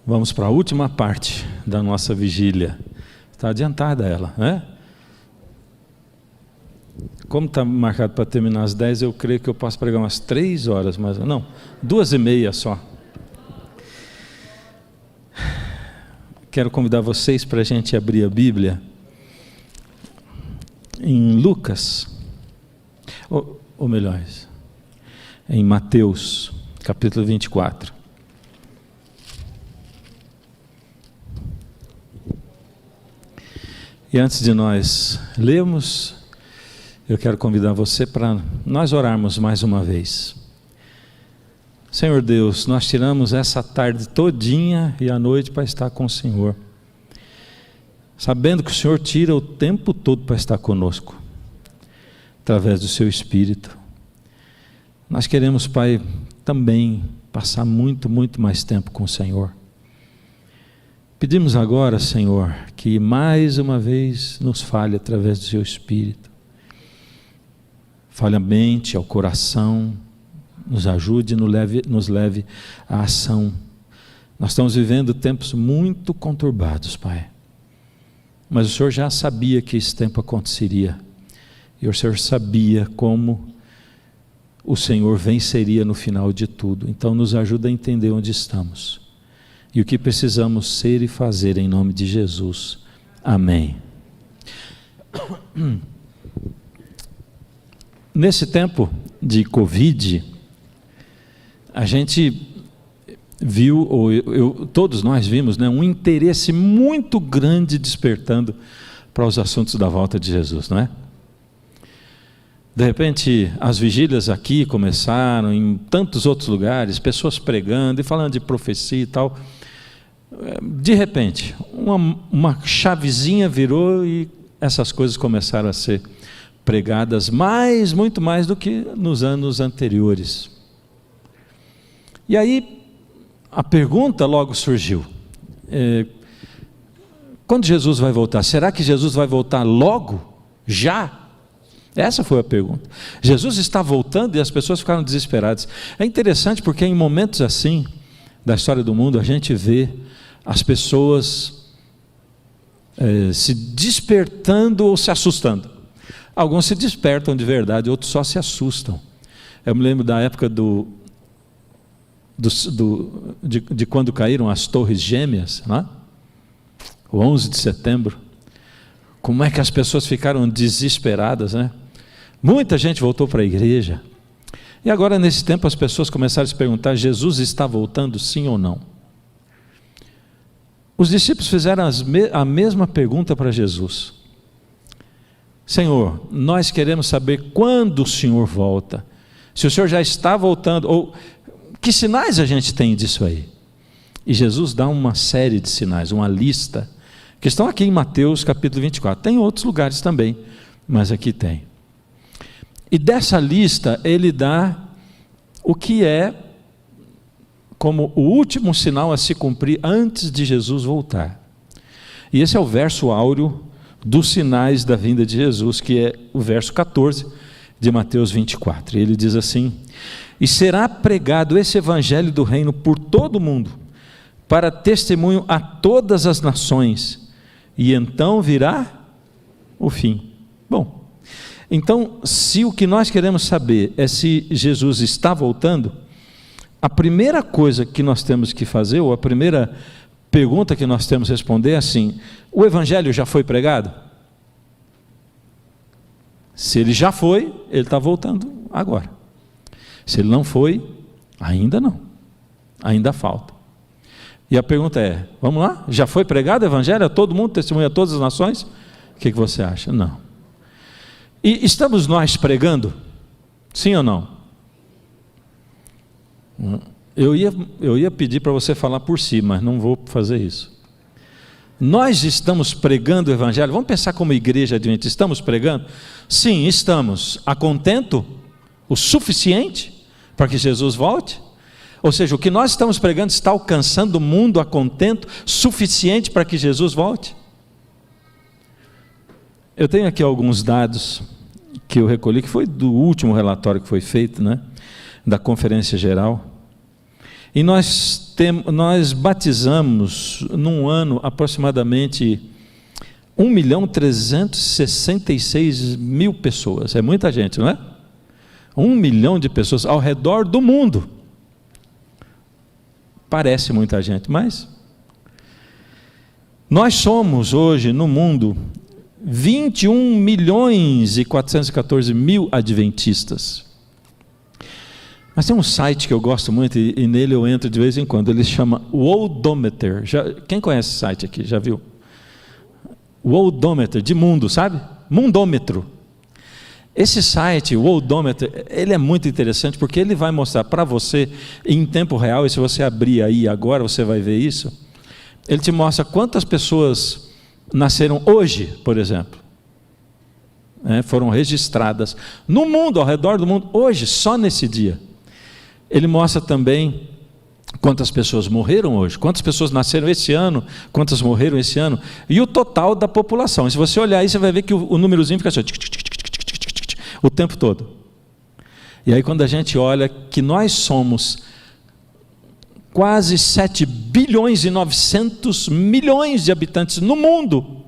Vamos para a última parte da nossa vigília. Está adiantada ela, né? Como está marcado para terminar às 10, eu creio que eu posso pregar umas 3 horas, mas não, 2h30 só. Quero convidar vocês para a gente abrir a Bíblia em Lucas, ou melhor, em Mateus, capítulo 24. E antes de nós lermos, eu quero convidar você para nós orarmos mais uma vez. Senhor Deus, nós tiramos essa tarde todinha e a noite para estar com o Senhor, sabendo que o Senhor tira o tempo todo para estar conosco, através do Seu Espírito. Nós queremos, Pai, também passar muito mais tempo com o Senhor. Pedimos agora, Senhor, que mais uma vez nos fale através do Seu Espírito. Fale à mente, ao coração, nos ajude e nos leve à ação. Nós estamos vivendo tempos muito conturbados, Pai. Mas o Senhor já sabia que esse tempo aconteceria. E o Senhor sabia como o Senhor venceria no final de tudo. Então nos ajuda a entender onde estamos e o que precisamos ser e fazer em nome de Jesus. Amém. Nesse tempo de Covid, a gente viu, todos nós vimos, né, um interesse muito grande despertando para os assuntos da volta de Jesus, não é? De repente, as vigílias aqui começaram, em tantos outros lugares, pessoas pregando e falando de profecia e tal. De repente, uma chavezinha virou e essas coisas começaram a ser pregadas muito mais do que nos anos anteriores. E aí, a pergunta logo surgiu, quando Jesus vai voltar? Será que Jesus vai voltar logo? Já? Essa foi a pergunta. Jesus está voltando e as pessoas ficaram desesperadas. É interessante porque em momentos assim, da história do mundo, a gente vê as pessoas se despertando ou se assustando. Alguns se despertam de verdade, outros só se assustam. Eu me lembro da época de quando caíram as Torres Gêmeas, né? O 11 de setembro. Como é que as pessoas ficaram desesperadas, né? Muita gente voltou para a igreja. E agora, nesse tempo, as pessoas começaram a se perguntar: Jesus está voltando, sim ou não? Os discípulos fizeram a mesma pergunta para Jesus: Senhor, nós queremos saber quando o Senhor volta. Se o Senhor já está voltando, ou que sinais a gente tem disso aí? E Jesus dá uma série de sinais, uma lista, que estão aqui em Mateus capítulo 24. Tem em outros lugares também, mas aqui tem. E dessa lista ele dá o que é como o último sinal a se cumprir antes de Jesus voltar. E esse é o verso áureo dos sinais da vinda de Jesus, que é o verso 14 de Mateus 24. E ele diz assim: e será pregado esse evangelho do reino por todo o mundo, para testemunho a todas as nações, e então virá o fim. Bom, então, se o que nós queremos saber é se Jesus está voltando, a primeira coisa que nós temos que fazer, ou a primeira pergunta que nós temos que responder é assim: o evangelho já foi pregado? Se ele já foi, ele está voltando agora. Se ele não foi, ainda não, ainda falta. E a pergunta é: vamos lá? Já foi pregado o evangelho a todo mundo, testemunha a todas as nações? O que você acha? Não. E estamos nós pregando? Sim ou não? Eu ia pedir para você falar por si, mas não vou fazer isso. Nós estamos pregando o evangelho? Vamos pensar como igreja adventista. Estamos pregando? Sim, estamos. A contento? O suficiente para que Jesus volte? Ou seja, o que nós estamos pregando está alcançando o mundo a contento suficiente para que Jesus volte? Eu tenho aqui alguns dados que eu recolhi, que foi do último relatório que foi feito, né, da Conferência Geral. E nós nós batizamos num ano aproximadamente 1.366.000 pessoas. É muita gente, não é? 1 milhão de pessoas ao redor do mundo. Parece muita gente, mas nós somos hoje no mundo 21.414.000 adventistas. Mas tem um site que eu gosto muito e nele eu entro de vez em quando. Ele se chama Worldometer. Quem conhece esse site aqui? Já viu? Worldometer, de mundo, sabe? Mundômetro. Esse site, o Worldometer, ele é muito interessante porque ele vai mostrar para você em tempo real, e se você abrir aí agora você vai ver isso, ele te mostra quantas pessoas nasceram hoje, por exemplo, foram registradas no mundo, ao redor do mundo, hoje, só nesse dia. Ele mostra também quantas pessoas morreram hoje, quantas pessoas nasceram esse ano, quantas morreram esse ano, e o total da população. E se você olhar aí, você vai ver que o númerozinho fica assim, o tempo todo. E aí quando a gente olha que nós somos quase 7 bilhões e 900 milhões de habitantes no mundo,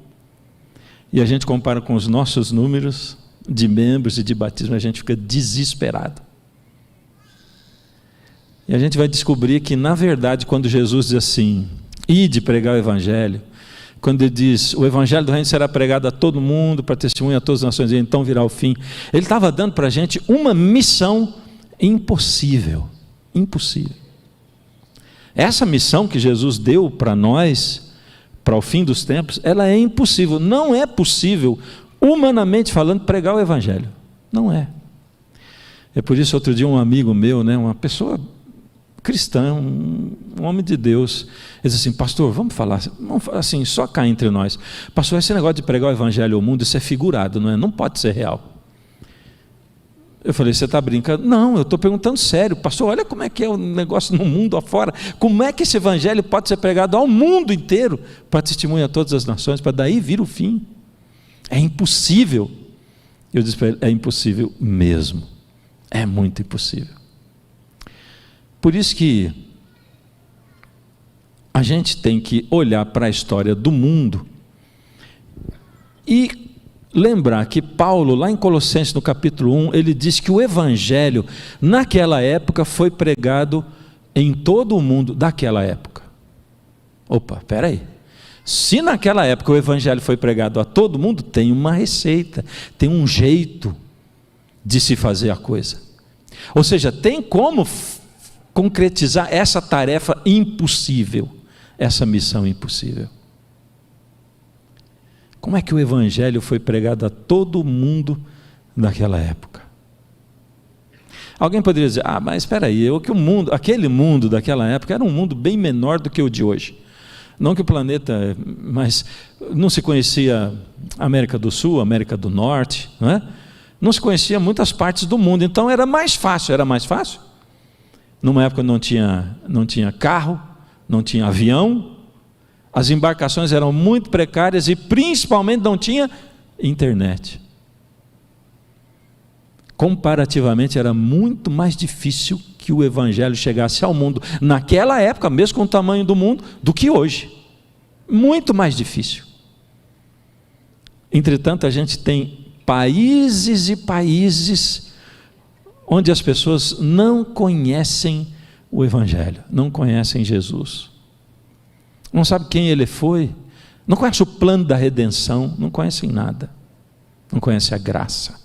e a gente compara com os nossos números de membros e de batismo, a gente fica desesperado. E a gente vai descobrir que, na verdade, quando Jesus diz assim, ide pregar o Evangelho, quando ele diz, o Evangelho do Reino será pregado a todo mundo, para testemunha a todas as nações, e então virá o fim, ele estava dando para a gente uma missão impossível, impossível. Essa missão que Jesus deu para nós, para o fim dos tempos, ela é impossível, não é possível, humanamente falando, pregar o Evangelho, não é. É por isso, outro dia um amigo meu, uma pessoa cristã, um homem de Deus, ele disse assim, pastor, vamos falar assim, só cá entre nós, pastor, esse negócio de pregar o Evangelho ao mundo, isso é figurado, não pode ser real. Eu falei, você está brincando? Não, eu estou perguntando sério, pastor, olha como é que é o negócio no mundo afora, como é que esse Evangelho pode ser pregado ao mundo inteiro, para testemunhar a todas as nações, para daí vir o fim? É impossível. Eu disse para ele, é impossível mesmo, é muito impossível. Por isso que a gente tem que olhar para a história do mundo e lembrar que Paulo, lá em Colossenses, no capítulo 1, ele diz que o Evangelho, naquela época, foi pregado em todo o mundo daquela época. Opa, espera aí. Se naquela época o Evangelho foi pregado a todo mundo, tem uma receita, tem um jeito de se fazer a coisa. Ou seja, tem como concretizar essa tarefa impossível, essa missão impossível. Como é que o Evangelho foi pregado a todo mundo naquela época? Alguém poderia dizer, mas espera aí, aquele mundo daquela época era um mundo bem menor do que o de hoje. Não que o planeta, mas não se conhecia América do Sul, América do Norte, não é? Não se conhecia muitas partes do mundo, então era mais fácil. Numa época não tinha carro, não tinha avião, as embarcações eram muito precárias e principalmente não tinha internet. Comparativamente era muito mais difícil que o Evangelho chegasse ao mundo naquela época, mesmo com o tamanho do mundo, do que hoje. Muito mais difícil. Entretanto, a gente tem países e países onde as pessoas não conhecem o Evangelho, não conhecem Jesus, não sabem quem Ele foi, não conhecem o plano da redenção, não conhecem nada, não conhecem a graça,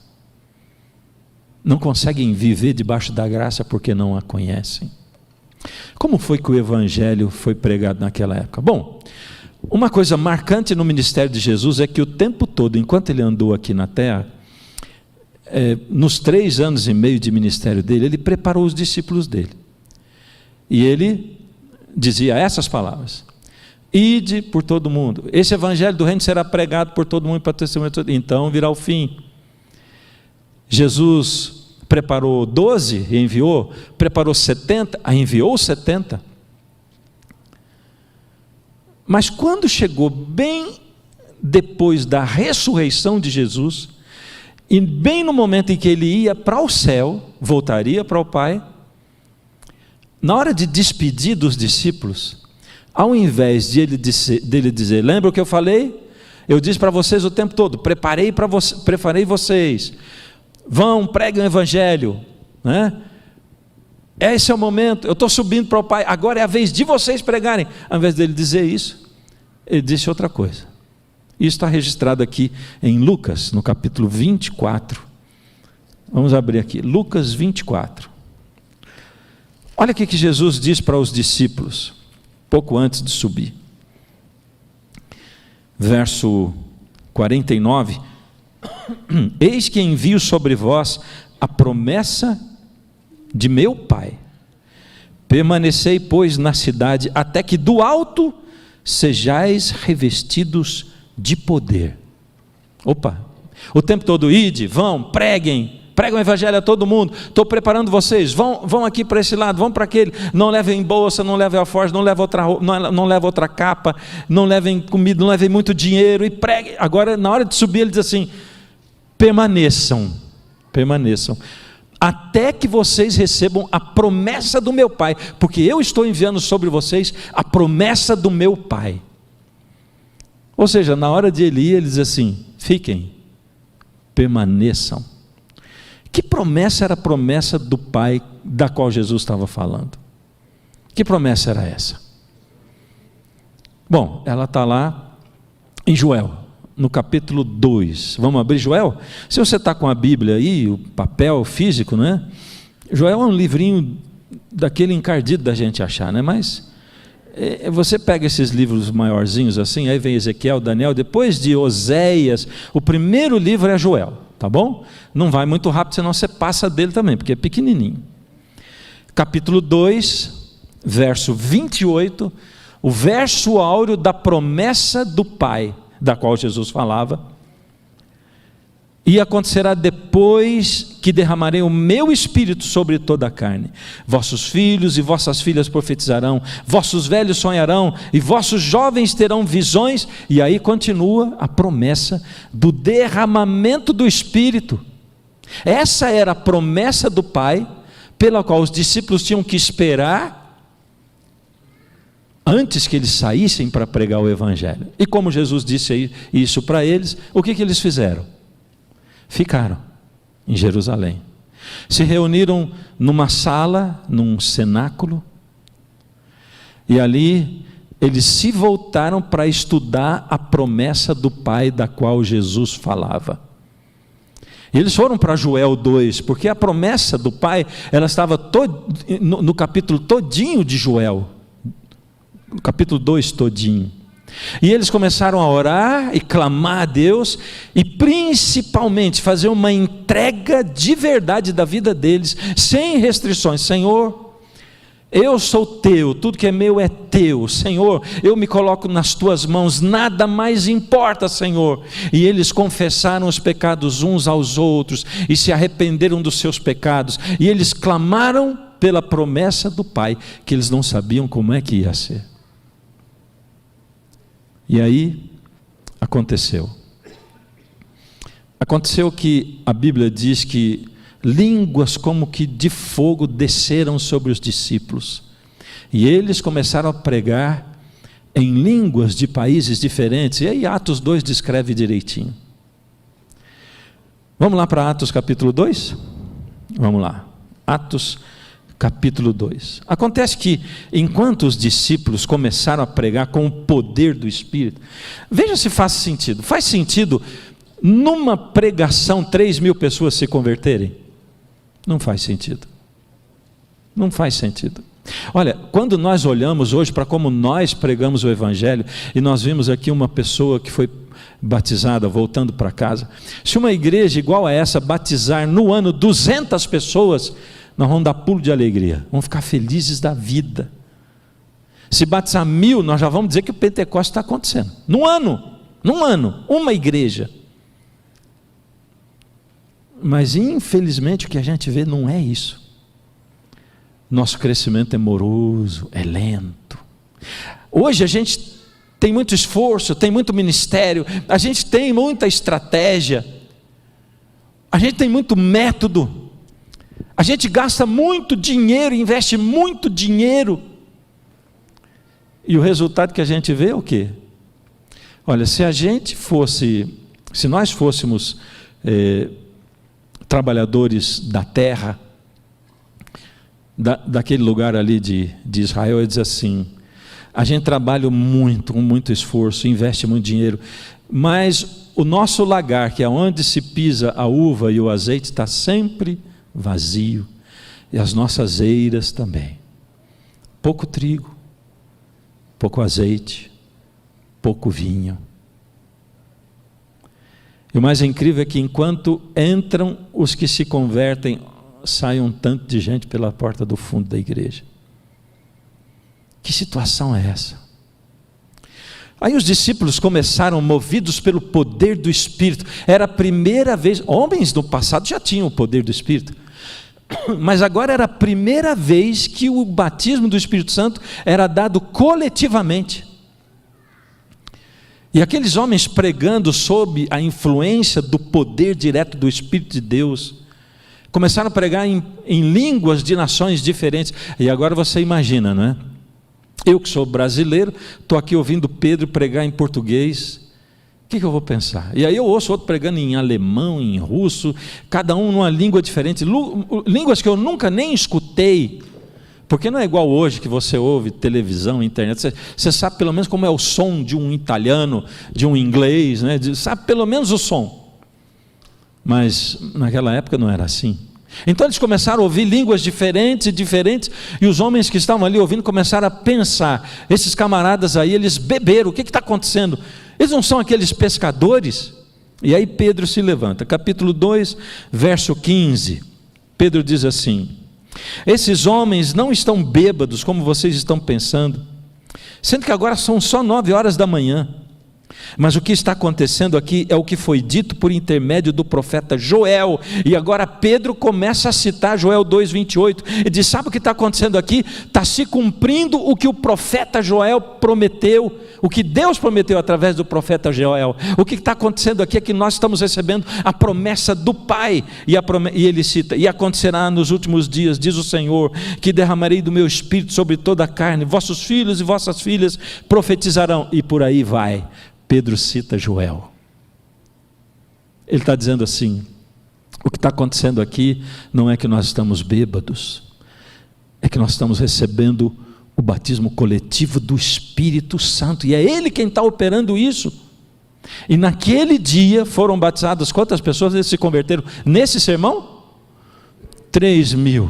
não conseguem viver debaixo da graça porque não a conhecem. Como foi que o Evangelho foi pregado naquela época? Bom, uma coisa marcante no ministério de Jesus é que o tempo todo, enquanto Ele andou aqui na terra, nos 3 anos e meio de ministério dele, Ele preparou os discípulos dele. E Ele dizia essas palavras: ide por todo mundo, esse Evangelho do Reino será pregado por todo mundo para testemunhar, então virá o fim. Jesus preparou 12 e enviou, preparou 70, enviou 70. Mas quando chegou bem depois da ressurreição de Jesus, e bem no momento em que ele ia para o céu, voltaria para o Pai, na hora de despedir dos discípulos, ao invés dele dizer, lembra o que eu falei? Eu disse para vocês o tempo todo, preparei vocês, vão, preguem o evangelho, né? Esse é o momento, eu estou subindo para o Pai, agora é a vez de vocês pregarem. Ao invés dele dizer isso, ele disse outra coisa. Isso está registrado aqui em Lucas, no capítulo 24. Vamos abrir aqui, Lucas 24. Olha o que Jesus diz para os discípulos, pouco antes de subir. Verso 49. Eis que envio sobre vós a promessa de meu Pai. Permanecei, pois, na cidade, até que do alto sejais revestidos de poder. Opa, o tempo todo, ide, vão, preguem o evangelho a todo mundo, estou preparando vocês, vão aqui para esse lado, vão para aquele, não levem bolsa, não levem alforje, não levem outra capa, não levem comida, não levem muito dinheiro, e preguem. Agora, na hora de subir, ele diz assim, permaneçam, até que vocês recebam a promessa do meu Pai, porque eu estou enviando sobre vocês a promessa do meu Pai. Ou seja, na hora de ele ir, ele diz assim, fiquem, permaneçam. Que promessa era a promessa do Pai da qual Jesus estava falando? Que promessa era essa? Bom, ela está lá em Joel, no capítulo 2. Vamos abrir Joel? Se você está com a Bíblia aí, o papel físico, né? Joel é um livrinho daquele encardido da gente achar, né? Mas você pega esses livros maiorzinhos assim, aí vem Ezequiel, Daniel, depois de Oséias, o primeiro livro é Joel, tá bom? Não vai muito rápido, senão você passa dele também, porque é pequenininho. Capítulo 2, verso 28, o verso áureo da promessa do Pai, da qual Jesus falava. E acontecerá depois que derramarei o meu espírito sobre toda a carne. Vossos filhos e vossas filhas profetizarão, vossos velhos sonharão, e vossos jovens terão visões. E aí continua a promessa do derramamento do Espírito. Essa era a promessa do Pai, pela qual os discípulos tinham que esperar, antes que eles saíssem para pregar o Evangelho. E como Jesus disse isso para eles, o que eles fizeram? Ficaram em Jerusalém, se reuniram numa sala, num cenáculo, e ali eles se voltaram para estudar a promessa do Pai da qual Jesus falava. E eles foram para Joel 2, porque a promessa do Pai, ela estava no capítulo todinho de Joel, no capítulo 2 todinho. E eles começaram a orar e clamar a Deus, e principalmente fazer uma entrega de verdade da vida deles, sem restrições. Senhor, eu sou teu, tudo que é meu é teu. Senhor, eu me coloco nas tuas mãos, nada mais importa, Senhor. E eles confessaram os pecados uns aos outros, e se arrependeram dos seus pecados, e eles clamaram pela promessa do Pai, que eles não sabiam como é que ia ser. E aí, aconteceu que a Bíblia diz que línguas como que de fogo desceram sobre os discípulos, e eles começaram a pregar em línguas de países diferentes, e aí Atos 2 descreve direitinho. Vamos lá para Atos capítulo 2? Vamos lá, Atos capítulo 2. Acontece que, enquanto os discípulos começaram a pregar com o poder do Espírito, veja se faz sentido. Faz sentido numa pregação 3.000 pessoas se converterem? Não faz sentido. Não faz sentido. Olha, quando nós olhamos hoje para como nós pregamos o Evangelho, e nós vimos aqui uma pessoa que foi batizada voltando para casa, se uma igreja igual a essa batizar no ano 200 pessoas, nós vamos dar pulo de alegria, vamos ficar felizes da vida. Se batizar 1.000, nós já vamos dizer que o Pentecostes está acontecendo. Num ano, uma igreja. Mas infelizmente o que a gente vê não é isso. Nosso crescimento é moroso, é lento. Hoje a gente tem muito esforço, tem muito ministério, a gente tem muita estratégia, a gente tem muito método. A gente gasta muito dinheiro, investe muito dinheiro, e o resultado que a gente vê é o quê? Olha, se nós fôssemos trabalhadores da terra, daquele lugar ali de Israel, ele diz assim: a gente trabalha muito, com muito esforço, investe muito dinheiro, mas o nosso lagar, que é onde se pisa a uva e o azeite, está sempre vazio, e as nossas eiras também. Pouco trigo, pouco azeite, pouco vinho. E o mais incrível é que enquanto entram os que se convertem, sai um tanto de gente pela porta do fundo da igreja. Que situação é essa? Aí os discípulos começaram, movidos pelo poder do Espírito. Era a primeira vez, homens no passado já tinham o poder do Espírito, mas agora era a primeira vez que o batismo do Espírito Santo era dado coletivamente. E aqueles homens pregando sob a influência do poder direto do Espírito de Deus, começaram a pregar em línguas de nações diferentes. E agora você imagina, não é? Eu que sou brasileiro, estou aqui ouvindo Pedro pregar em português, o que eu vou pensar? E aí eu ouço outro pregando em alemão, em russo, cada um numa língua diferente, línguas que eu nunca nem escutei, porque não é igual hoje que você ouve televisão, internet, você sabe pelo menos como é o som de um italiano, de um inglês, né? Sabe pelo menos o som, mas naquela época não era assim. Então eles começaram a ouvir línguas diferentes, e os homens que estavam ali ouvindo começaram a pensar: esses camaradas aí, eles beberam, o que está acontecendo? Eles não são aqueles pescadores? E aí Pedro se levanta, capítulo 2, verso 15, Pedro diz assim: esses homens não estão bêbados como vocês estão pensando, sendo que agora são só 9 horas da manhã. Mas o que está acontecendo aqui é o que foi dito por intermédio do profeta Joel. E agora Pedro começa a citar Joel 2,28. Ele diz: sabe o que está acontecendo aqui? Está se cumprindo o que o profeta Joel prometeu, o que Deus prometeu através do profeta Joel. O que está acontecendo aqui é que nós estamos recebendo a promessa do Pai. E ele cita: e acontecerá nos últimos dias, diz o Senhor, que derramarei do meu espírito sobre toda a carne, vossos filhos e vossas filhas profetizarão. E por aí vai. Pedro cita Joel. Ele está dizendo assim: o que está acontecendo aqui não é que nós estamos bêbados, é que nós estamos recebendo o batismo coletivo do Espírito Santo, e é Ele quem está operando isso. E naquele dia foram batizadas quantas pessoas? Eles se converteram nesse sermão? 3.000.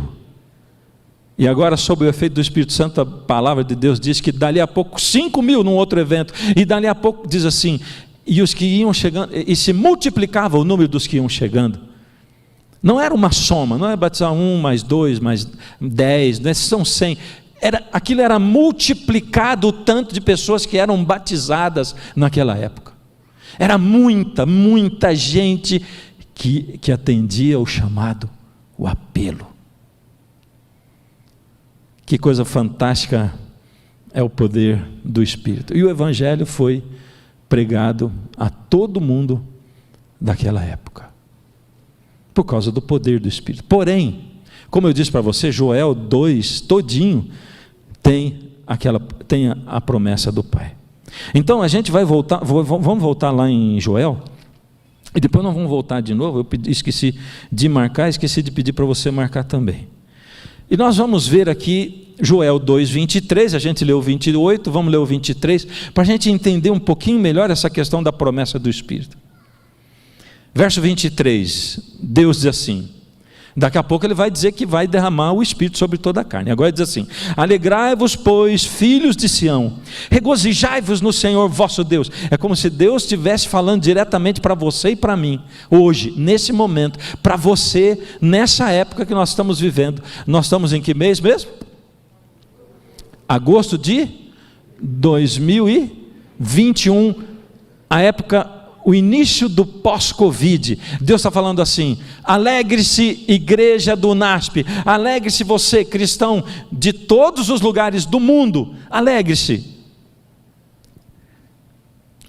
E agora, sob o efeito do Espírito Santo, a palavra de Deus diz que dali a pouco 5.000 num outro evento, e dali a pouco diz assim: e os que iam chegando, e se multiplicava o número dos que iam chegando. Não era uma soma, não é batizar 1 mais 2 mais 10, né? São 100. Aquilo era multiplicado o tanto de pessoas que eram batizadas naquela época. Era muita gente que atendia o chamado, o apelo. Que coisa fantástica é o poder do Espírito. E o Evangelho foi pregado a todo mundo daquela época, por causa do poder do Espírito. Porém, como eu disse para você, Joel 2 todinho tem a promessa do Pai. Então a gente vai voltar, vamos voltar lá em Joel, e depois nós vamos voltar de novo. Eu esqueci de marcar, esqueci de pedir para você marcar também. E nós vamos ver aqui Joel 2:23, a gente leu o 28, vamos ler o 23, para a gente entender um pouquinho melhor essa questão da promessa do Espírito. Verso 23, Deus diz assim, daqui a pouco ele vai dizer que vai derramar o Espírito sobre toda a carne. Agora ele diz assim: alegrai-vos, pois, filhos de Sião, regozijai-vos no Senhor vosso Deus. É como se Deus estivesse falando diretamente para você e para mim, hoje, nesse momento, para você, nessa época que nós estamos vivendo. Nós estamos em que mês mesmo? Agosto de 2021, a época, o início do pós-Covid. Deus está falando assim: alegre-se, igreja do NASP, alegre-se você, cristão de todos os lugares do mundo, alegre-se,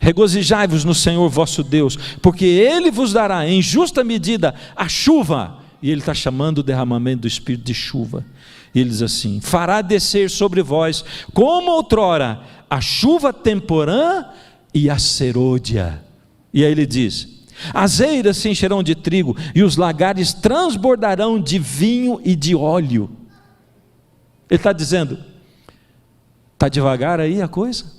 regozijai-vos no Senhor vosso Deus, porque Ele vos dará em justa medida a chuva. E ele está chamando o derramamento do Espírito de chuva. E ele diz assim: fará descer sobre vós, como outrora, a chuva temporã e a serôdia. E aí ele diz: as eiras se encherão de trigo, e os lagares transbordarão de vinho e de óleo. Ele está dizendo: está devagar aí a coisa?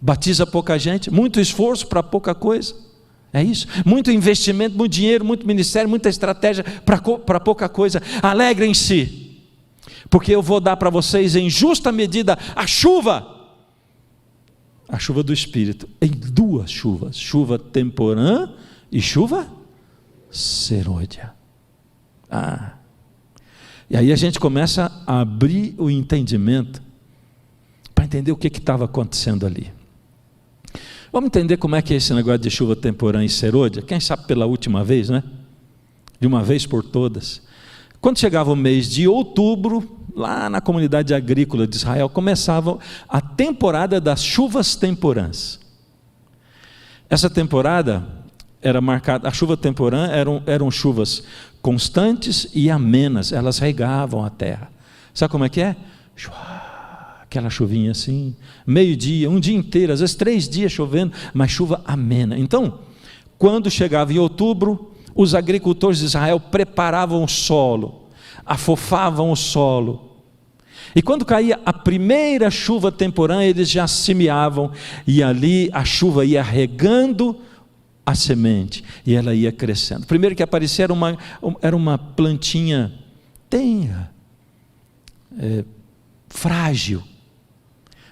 Batiza pouca gente, muito esforço para pouca coisa. É isso, muito investimento, muito dinheiro, muito ministério, muita estratégia para pouca coisa. Alegrem-se, porque eu vou dar para vocês em justa medida a chuva do Espírito, em duas chuvas, chuva temporã e chuva serôdia. E aí a gente começa a abrir o entendimento para entender o que estava acontecendo ali. Vamos entender como é que é esse negócio de chuva temporã e serôdia? Quem sabe pela última vez, né? De uma vez por todas. Quando chegava o mês de outubro, lá na comunidade agrícola de Israel, começava a temporada das chuvas temporãs. Essa temporada era marcada, a chuva temporã eram chuvas constantes e amenas, elas regavam a terra. Sabe como é que é? Aquela chuvinha assim, meio-dia, um dia inteiro, às vezes 3 dias chovendo, mas chuva amena. Então, quando chegava em outubro, os agricultores de Israel preparavam o solo, afofavam o solo, e quando caía a primeira chuva temporã, eles já semeavam, e ali a chuva ia regando a semente, e ela ia crescendo. Primeiro que aparecia era uma plantinha tenra, frágil,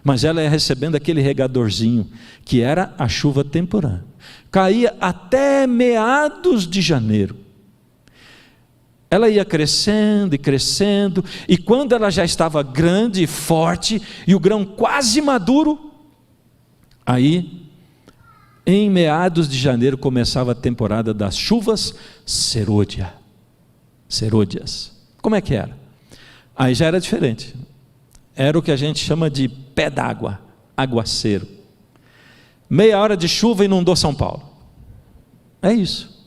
mas ela ia recebendo aquele regadorzinho, que era a chuva temporã. Caía até meados de janeiro. Ela ia crescendo e crescendo, e quando ela já estava grande e forte, e o grão quase maduro, aí, em meados de janeiro, começava a temporada das chuvas serôdias. Como é que era? Aí já era diferente. Era o que a gente chama de pé d'água, aguaceiro. Meia hora de chuva inundou São Paulo. É isso.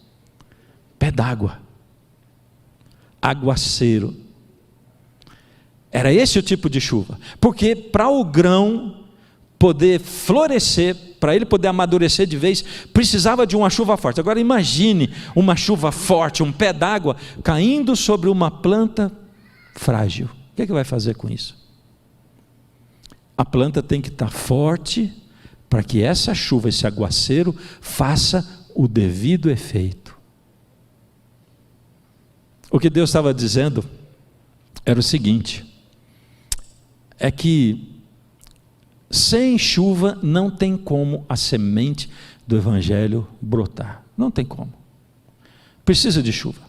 Pé d'água, aguaceiro. Era esse o tipo de chuva. Porque para o grão poder florescer, para ele poder amadurecer de vez, precisava de uma chuva forte. Agora imagine uma chuva forte, um pé d'água caindo sobre uma planta frágil. O que vai fazer com isso? A planta tem que estar forte para que essa chuva, esse aguaceiro, faça o devido efeito. O que Deus estava dizendo era o seguinte: é que sem chuva não tem como a semente do Evangelho brotar. Não tem como. Precisa de chuva.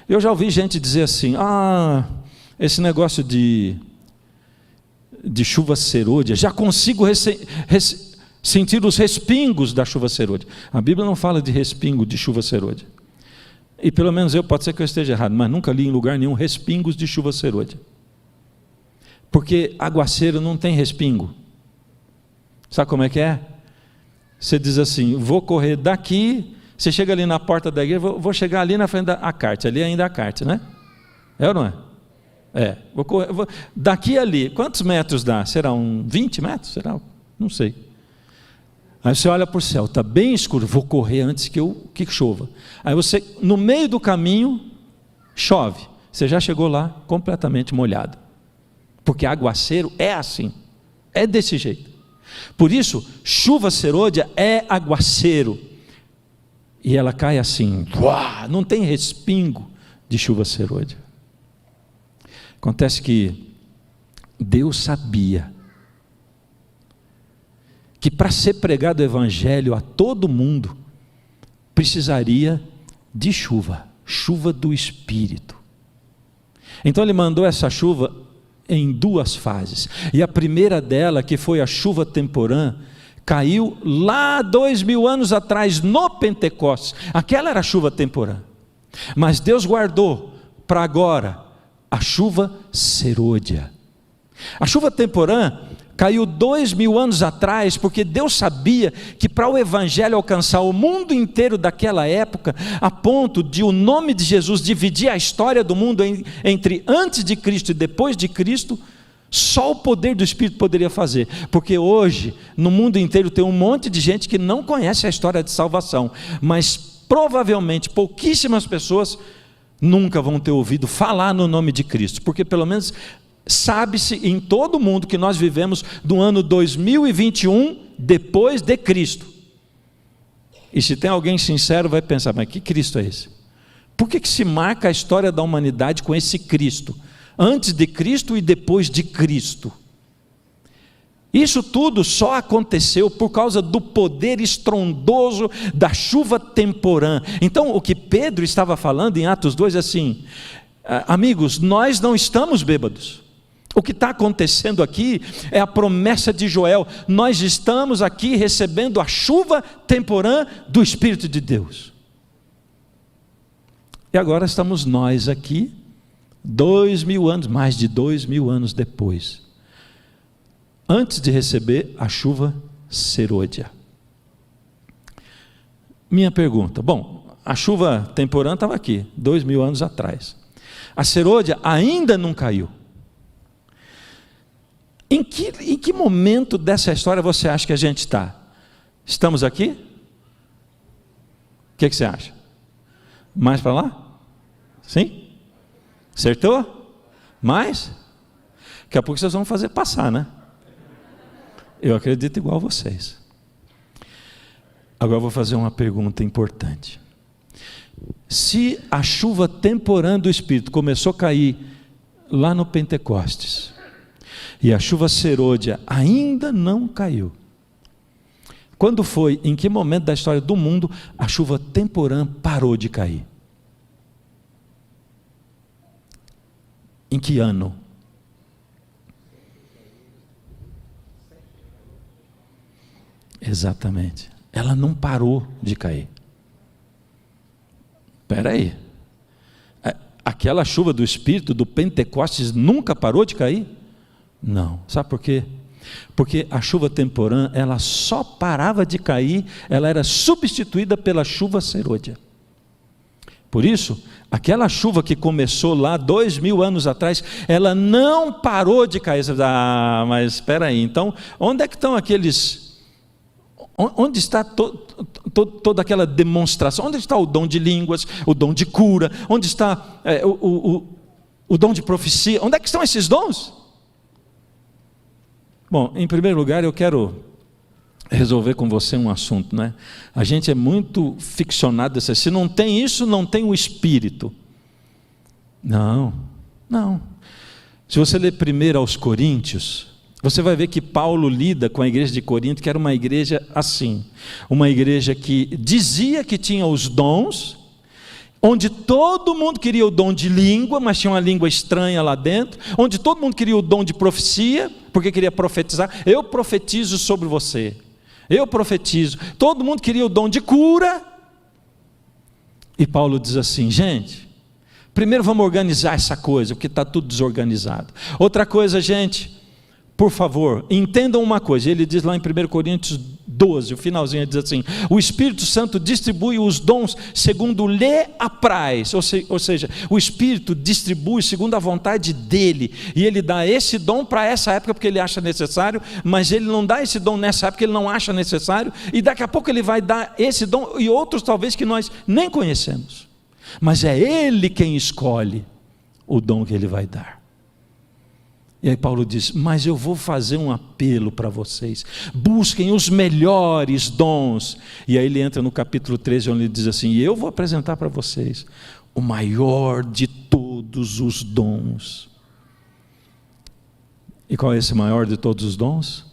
Eu já ouvi gente dizer assim: esse negócio de chuva serôdia, já consigo sentir os respingos da chuva serôdia. A Bíblia não fala de respingo de chuva serôdia. E pelo menos pode ser que eu esteja errado, mas nunca li em lugar nenhum respingos de chuva serôdia. Porque aguaceiro não tem respingo. Sabe como é que é? Você diz assim: vou correr daqui, você chega ali na porta da igreja, vou chegar ali na frente da Carte, ali ainda a Carte, né? É ou não é? Vou correr, daqui ali, quantos metros dá? Será 20 metros? Será? Não sei. Aí você olha para o céu, está bem escuro, vou correr antes que chova. Aí você, no meio do caminho, chove. Você já chegou lá completamente molhado. Porque aguaceiro é assim, é desse jeito. Por isso, chuva serôdia é aguaceiro. E ela cai assim, não tem respingo de chuva serôdia. Acontece que Deus sabia que para ser pregado o Evangelho a todo mundo, precisaria de chuva do Espírito. Então Ele mandou essa chuva em 2 fases, e a primeira dela, que foi a chuva temporã, caiu lá 2000 anos atrás, no Pentecostes. Aquela era a chuva temporã, mas Deus guardou para agora a chuva serôdia. A chuva temporã caiu 2000 anos atrás, porque Deus sabia que para o Evangelho alcançar o mundo inteiro daquela época, a ponto de o nome de Jesus dividir a história do mundo entre antes de Cristo e depois de Cristo, só o poder do Espírito poderia fazer, porque hoje no mundo inteiro tem um monte de gente que não conhece a história de salvação, mas provavelmente pouquíssimas pessoas nunca vão ter ouvido falar no nome de Cristo, porque pelo menos sabe-se em todo o mundo que nós vivemos do ano 2021 depois de Cristo. E se tem alguém sincero vai pensar, mas que Cristo é esse? Por que se marca a história da humanidade com esse Cristo? Antes de Cristo e depois de Cristo. Isso tudo só aconteceu por causa do poder estrondoso da chuva temporã. Então o que Pedro estava falando em Atos 2 é assim: amigos, nós não estamos bêbados. O que está acontecendo aqui é a promessa de Joel. Nós estamos aqui recebendo a chuva temporã do Espírito de Deus. E agora estamos nós aqui, 2000 anos, mais de 2000 anos depois, antes de receber a chuva serôdia. Minha pergunta: bom, a chuva temporã estava aqui, 2000 anos atrás. A serôdia ainda não caiu. Em que momento dessa história você acha que a gente está? Estamos aqui? O que você acha? Mais para lá? Sim? Acertou? Mais? Daqui a pouco vocês vão fazer passar, né? Eu acredito igual vocês. Agora eu vou fazer uma pergunta importante. Se a chuva temporã do Espírito começou a cair lá no Pentecostes, e a chuva serôdia ainda não caiu, quando foi, em que momento da história do mundo a chuva temporã parou de cair? Em que ano? Exatamente. Ela não parou de cair. Espera aí. Aquela chuva do Espírito do Pentecostes nunca parou de cair? Não. Sabe por quê? Porque a chuva temporã, ela só parava de cair, ela era substituída pela chuva serôdia. Por isso, aquela chuva que começou lá 2000 anos atrás, ela não parou de cair. Mas espera aí, então, onde é que estão aqueles... Onde está toda aquela demonstração? Onde está o dom de línguas, o dom de cura? Onde está o dom de profecia? Onde é que estão esses dons? Bom, em primeiro lugar eu quero resolver com você um assunto, né? A gente é muito ficcionado, se não tem isso, não tem o Espírito. Não. Se você ler primeiro aos Coríntios, você vai ver que Paulo lida com a igreja de Corinto, que era uma igreja assim, uma igreja que dizia que tinha os dons, onde todo mundo queria o dom de língua, mas tinha uma língua estranha lá dentro, onde todo mundo queria o dom de profecia, porque queria profetizar. Eu profetizo sobre você, eu profetizo. Todo mundo queria o dom de cura, e Paulo diz assim: gente, primeiro vamos organizar essa coisa, porque está tudo desorganizado. Outra coisa, gente, por favor, entendam uma coisa. Ele diz lá em 1 Coríntios 12, o finalzinho, ele diz assim: o Espírito Santo distribui os dons segundo lhe apraz, ou seja, o Espírito distribui segundo a vontade dele, e ele dá esse dom para essa época porque ele acha necessário, mas ele não dá esse dom nessa época porque ele não acha necessário, e daqui a pouco ele vai dar esse dom e outros talvez que nós nem conhecemos, mas é ele quem escolhe o dom que ele vai dar. E aí Paulo diz: mas eu vou fazer um apelo para vocês, busquem os melhores dons. E aí ele entra no capítulo 13, onde ele diz assim: e eu vou apresentar para vocês o maior de todos os dons. E qual é esse maior de todos os dons?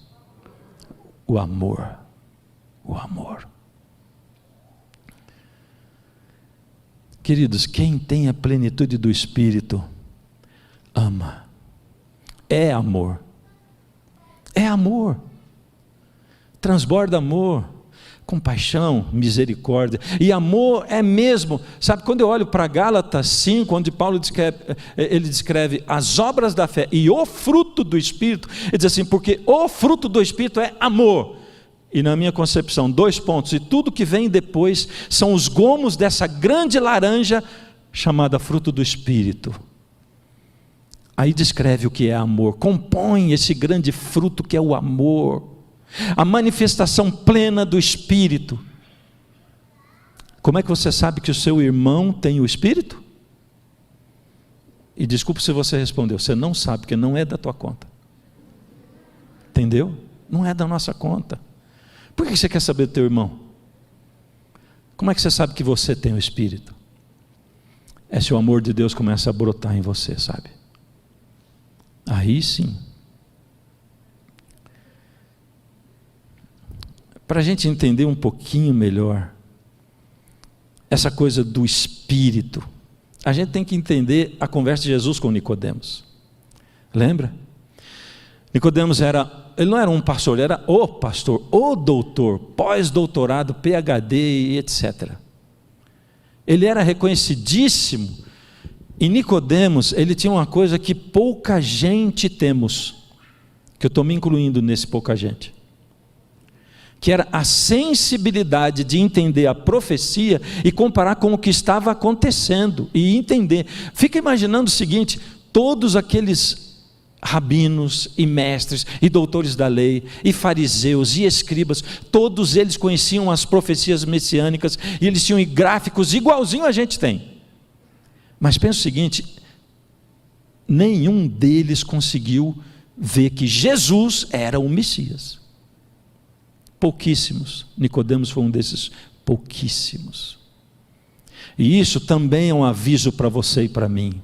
O amor. O amor. Queridos, quem tem a plenitude do Espírito ama. É amor, transborda amor, compaixão, misericórdia. E amor é mesmo, sabe, quando eu olho para Gálatas 5, onde Paulo ele descreve as obras da fé e o fruto do Espírito, ele diz assim, porque o fruto do Espírito é amor. E na minha concepção, 2 pontos, e tudo que vem depois são os gomos dessa grande laranja chamada fruto do Espírito. Aí descreve o que é amor, compõe esse grande fruto que é o amor, a manifestação plena do Espírito. Como é que você sabe que o seu irmão tem o Espírito? E desculpe se você respondeu, você não sabe, porque não é da tua conta. Entendeu? Não é da nossa conta. Por que você quer saber do teu irmão? Como é que você sabe que você tem o Espírito? É se o amor de Deus começa a brotar em você, sabe? Aí sim. Para a gente entender um pouquinho melhor essa coisa do Espírito, a gente tem que entender a conversa de Jesus com Nicodemos. Lembra? Nicodemos ele não era um pastor, ele era o pastor, o doutor, pós-doutorado, PhD e etc. Ele era reconhecidíssimo. E Nicodemos, ele tinha uma coisa que pouca gente temos, que eu estou me incluindo nesse pouca gente, que era a sensibilidade de entender a profecia e comparar com o que estava acontecendo, e entender. Fica imaginando o seguinte, todos aqueles rabinos e mestres e doutores da lei e fariseus e escribas, todos eles conheciam as profecias messiânicas e eles tinham gráficos igualzinho a gente tem. Mas pensa o seguinte, nenhum deles conseguiu ver que Jesus era o Messias. Pouquíssimos. Nicodemos foi um desses pouquíssimos. E isso também é um aviso para você e para mim,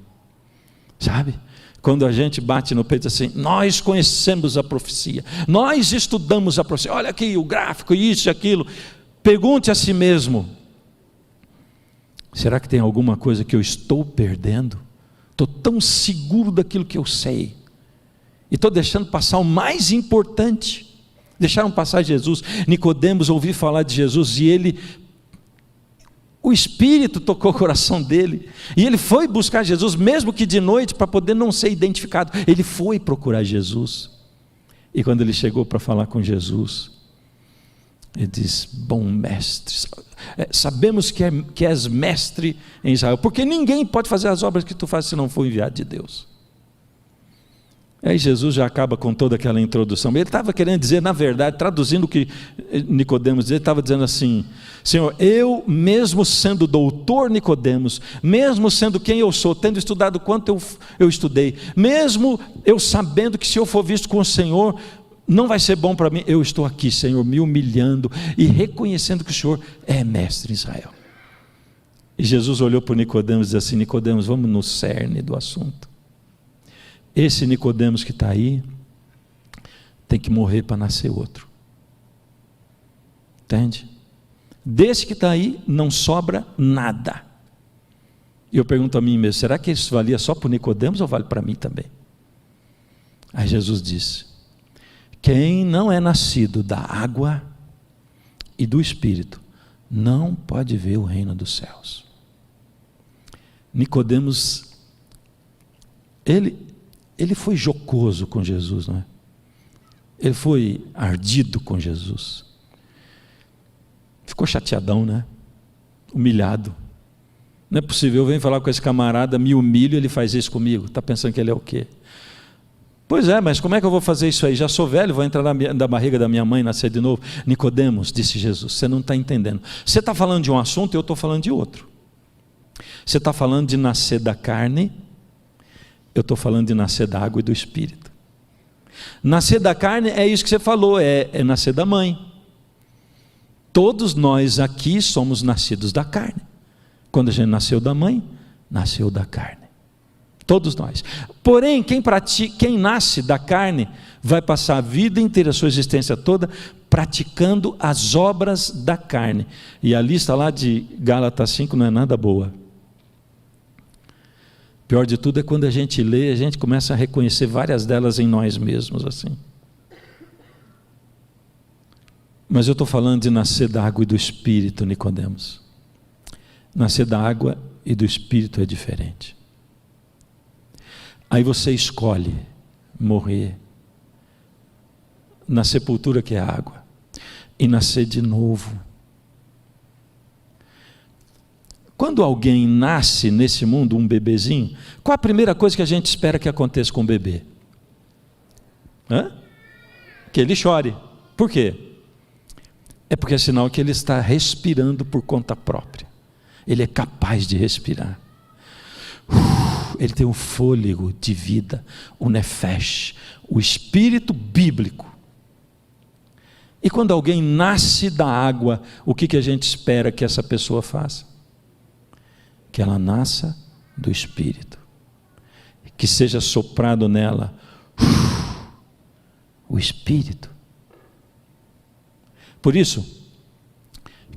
sabe? Quando a gente bate no peito assim, nós conhecemos a profecia, nós estudamos a profecia, olha aqui o gráfico, isso e aquilo. Pergunte a si mesmo, será que tem alguma coisa que eu estou perdendo? Estou tão seguro daquilo que eu sei, e estou deixando passar o mais importante. Deixaram passar Jesus. Nicodemos ouviu falar de Jesus, e o Espírito tocou o coração dele, e ele foi buscar Jesus, mesmo que de noite, para poder não ser identificado. Ele foi procurar Jesus, e quando ele chegou para falar com Jesus, ele diz, bom mestre, sabemos que és mestre em Israel, porque ninguém pode fazer as obras que tu fazes se não for enviado de Deus. Aí Jesus já acaba com toda aquela introdução. Ele estava querendo dizer, na verdade, traduzindo o que Nicodemos dizia, ele estava dizendo assim, Senhor, eu mesmo sendo doutor Nicodemos, mesmo sendo quem eu sou, tendo estudado quanto eu estudei, mesmo eu sabendo que se eu for visto com o Senhor, não vai ser bom para mim, eu estou aqui, Senhor, me humilhando e reconhecendo que o Senhor é mestre em Israel. E Jesus olhou para Nicodemos e disse assim, Nicodemos, vamos no cerne do assunto. Esse Nicodemos que está aí, tem que morrer para nascer outro. Entende? Desse que está aí, não sobra nada. E eu pergunto a mim mesmo, será que isso valia só para o Nicodemos ou vale para mim também? Aí Jesus disse, quem não é nascido da água e do Espírito, não pode ver o reino dos céus. Nicodemos, ele foi jocoso com Jesus, não é? Ele foi ardido com Jesus. Ficou chateadão, né? Humilhado. Não é possível, eu venho falar com esse camarada, me humilho, ele faz isso comigo. Está pensando que ele é o quê? Pois é, mas como é que eu vou fazer isso aí? Já sou velho, vou entrar na barriga da minha mãe, nascer de novo. Nicodemos, disse Jesus, você não está entendendo. Você está falando de um assunto e eu estou falando de outro. Você está falando de nascer da carne, eu estou falando de nascer da água e do Espírito. Nascer da carne é isso que você falou, é nascer da mãe. Todos nós aqui somos nascidos da carne. Quando a gente nasceu da mãe, nasceu da carne. Todos nós. Porém, quem nasce da carne vai passar a vida inteira, a sua existência toda, praticando as obras da carne. E a lista lá de Gálatas 5 não é nada boa. Pior de tudo é quando a gente lê, a gente começa a reconhecer várias delas em nós mesmos assim. Mas eu estou falando de nascer da água e do Espírito, Nicodemos. Nascer da água e do Espírito é diferente. Aí você escolhe morrer na sepultura que é a água e nascer de novo. Quando alguém nasce nesse mundo, um bebezinho, qual a primeira coisa que a gente espera que aconteça com o bebê? Que ele chore. Por quê? É porque é sinal que ele está respirando por conta própria. Ele é capaz de respirar. Ele tem um fôlego de vida, o nefesh, o espírito bíblico. E quando alguém nasce da água, o que a gente espera que essa pessoa faça? Que ela nasça do Espírito. Que seja soprado nela o Espírito. Por isso,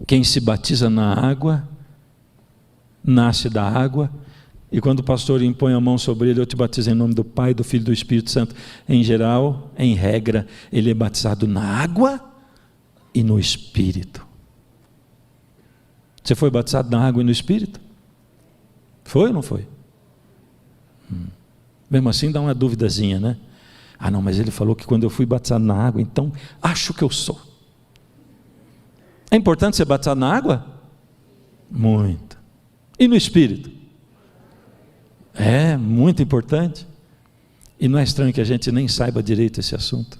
quem se batiza na água, nasce da água, e quando o pastor impõe a mão sobre ele, eu te batizo em nome do Pai, do Filho e do Espírito Santo. Em geral, em regra, ele é batizado na água e no Espírito. Você foi batizado na água e no Espírito? Foi ou não foi? Mesmo assim dá uma duvidazinha, né? Ah não, mas ele falou que quando eu fui batizado na água, então acho que eu sou. É importante ser batizado na água? Muito. E no Espírito? É, muito importante. E não é estranho que a gente nem saiba direito esse assunto,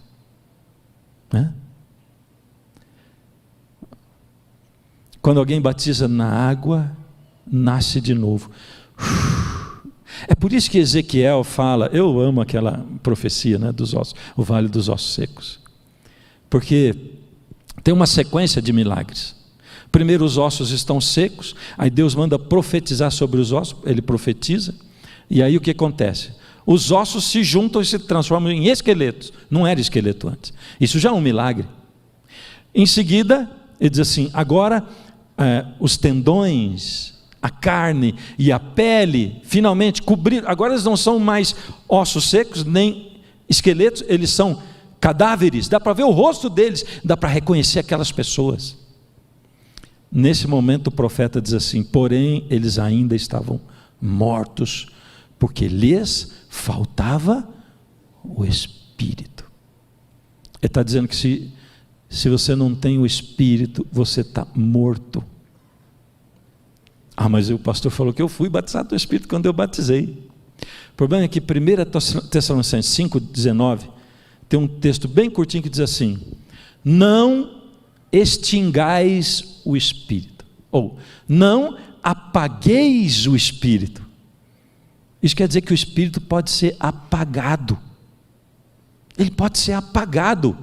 né? Quando alguém batiza na água, nasce de novo. É por isso que Ezequiel fala, eu amo aquela profecia, né, dos ossos, o vale dos ossos secos, porque tem uma sequência de milagres. Primeiro os ossos estão secos, aí Deus manda profetizar sobre os ossos, ele profetiza, e aí o que acontece? Os ossos se juntam e se transformam em esqueletos. Não era esqueleto antes. Isso já é um milagre. Em seguida, ele diz assim, agora os tendões, a carne e a pele finalmente cobriram, agora eles não são mais ossos secos, nem esqueletos, eles são cadáveres, dá para ver o rosto deles, dá para reconhecer aquelas pessoas. Nesse momento o profeta diz assim, porém eles ainda estavam mortos, porque lhes faltava o Espírito. Ele está dizendo que se você não tem o Espírito, você está morto. Ah, mas o pastor falou que eu fui batizado do Espírito quando eu batizei. O problema é que 1 Tessalonicenses 5,19 tem um texto bem curtinho que diz assim, não extingais o Espírito, ou não apagueis o Espírito. Isso quer dizer que o Espírito pode ser apagado. Ele pode ser apagado.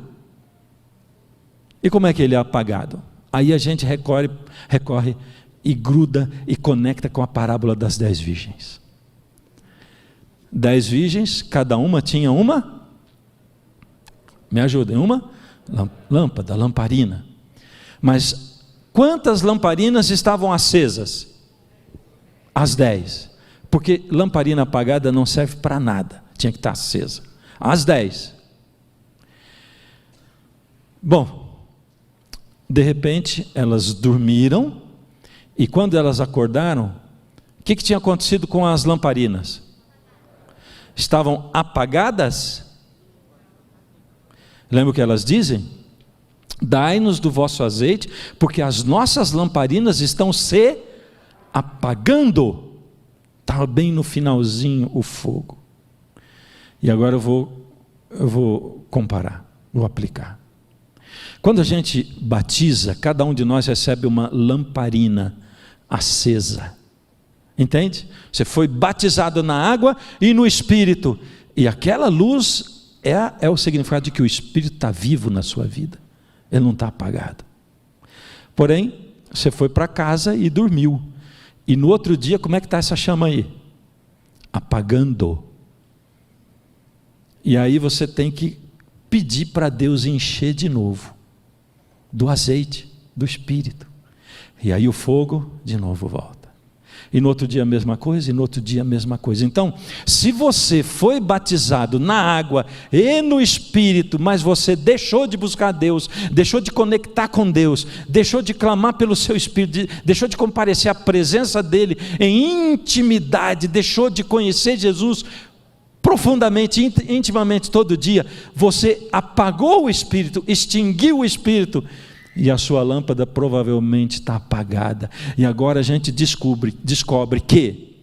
E como é que ele é apagado? Aí a gente recorre e gruda e conecta com a parábola das 10 virgens. 10 virgens, cada uma tinha uma, me ajudem, uma lâmpada, lamparina. Mas quantas lamparinas estavam acesas? As 10. Porque lamparina apagada não serve para nada, tinha que estar acesa. As 10. Bom, de repente elas dormiram, e quando elas acordaram, o que tinha acontecido com as lamparinas? Estavam apagadas? Lembra o que elas dizem? Dai-nos do vosso azeite, porque as nossas lamparinas estão se apagando. Estava bem no finalzinho o fogo. E agora eu vou comparar, vou aplicar. Quando a gente batiza, cada um de nós recebe uma lamparina acesa. Entende? Você foi batizado na água e no Espírito. E aquela luz é o significado de que o Espírito está vivo na sua vida. Ele não está apagado. Porém, você foi para casa e dormiu. E no outro dia, como é que está essa chama aí? Apagando. E aí você tem que pedir para Deus encher de novo do azeite, do Espírito. E aí o fogo de novo volta. E no outro dia a mesma coisa, e no outro dia a mesma coisa. Então, se você foi batizado na água e no Espírito, mas você deixou de buscar Deus, deixou de conectar com Deus, deixou de clamar pelo seu Espírito, deixou de comparecer à presença dEle em intimidade, deixou de conhecer Jesus profundamente, intimamente todo dia, você apagou o Espírito, extinguiu o Espírito, e a sua lâmpada provavelmente está apagada. E agora a gente descobre que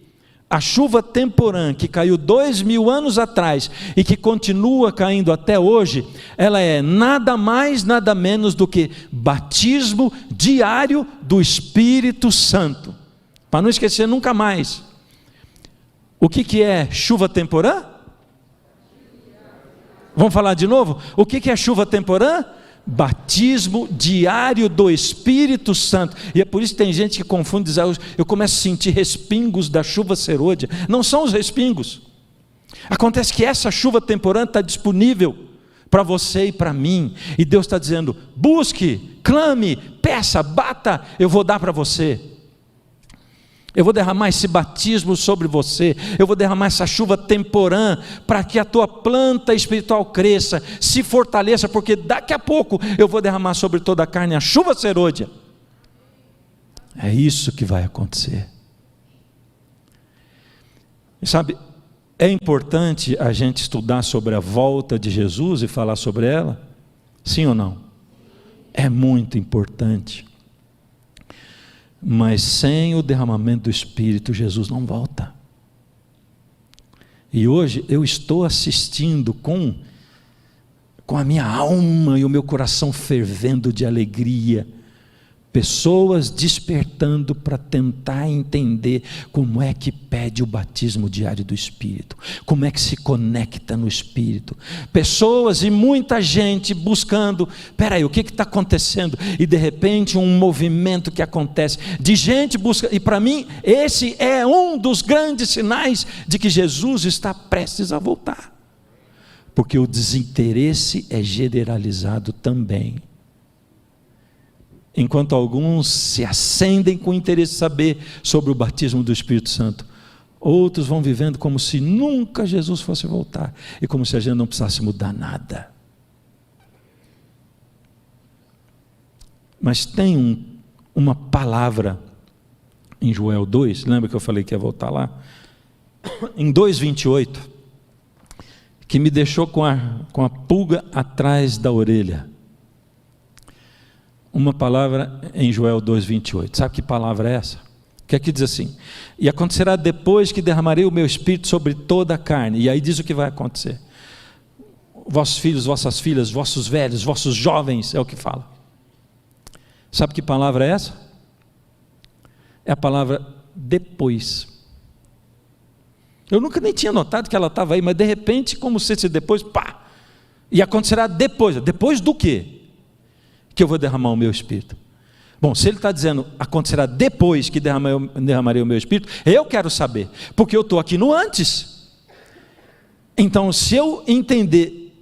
a chuva temporã que caiu 2000 anos atrás e que continua caindo até hoje, ela é nada mais, nada menos do que batismo diário do Espírito Santo. Para não esquecer nunca mais. O que é chuva temporã? Vamos falar de novo? O que é chuva temporã? Batismo diário do Espírito Santo. E é por isso que tem gente que confunde, diz, eu começo a sentir respingos da chuva serôdia. Não são os respingos. Acontece que essa chuva temporã está disponível para você e para mim, e Deus está dizendo, busque, clame, peça, bata, eu vou dar para você. Eu vou derramar esse batismo sobre você, eu vou derramar essa chuva temporã, para que a tua planta espiritual cresça, se fortaleça, porque daqui a pouco eu vou derramar sobre toda a carne a chuva serôdia. É isso que vai acontecer. E sabe, é importante a gente estudar sobre a volta de Jesus e falar sobre ela? Sim ou não? É muito importante. Mas sem o derramamento do Espírito, Jesus não volta. E hoje eu estou assistindo com a minha alma e o meu coração fervendo de alegria, pessoas despertando para tentar entender como é que pede o batismo diário do Espírito, como é que se conecta no Espírito, pessoas e muita gente buscando, peraí, o que está acontecendo? E de repente um movimento que acontece, de gente buscando, e para mim esse é um dos grandes sinais de que Jesus está prestes a voltar, porque o desinteresse é generalizado também. Enquanto alguns se acendem com o interesse de saber sobre o batismo do Espírito Santo, outros vão vivendo como se nunca Jesus fosse voltar, e como se a gente não precisasse mudar nada. Mas tem uma palavra em Joel 2, lembra que eu falei que ia voltar lá? Em 2:28, que me deixou com a pulga atrás da orelha. Uma palavra em Joel 2:28, sabe que palavra é essa? Que aqui diz assim, e acontecerá depois que derramarei o meu Espírito sobre toda a carne, e aí diz o que vai acontecer, vossos filhos, vossas filhas, vossos velhos, vossos jovens, é o que fala. Sabe que palavra é essa? É a palavra depois. Eu nunca nem tinha notado que ela estava aí, mas de repente, como se esse depois, pá, e acontecerá depois. Depois do quê? Que eu vou derramar o meu Espírito. Bom, se ele está dizendo, acontecerá depois que derramarei o meu Espírito, eu quero saber, porque eu estou aqui no antes. Então, se eu entender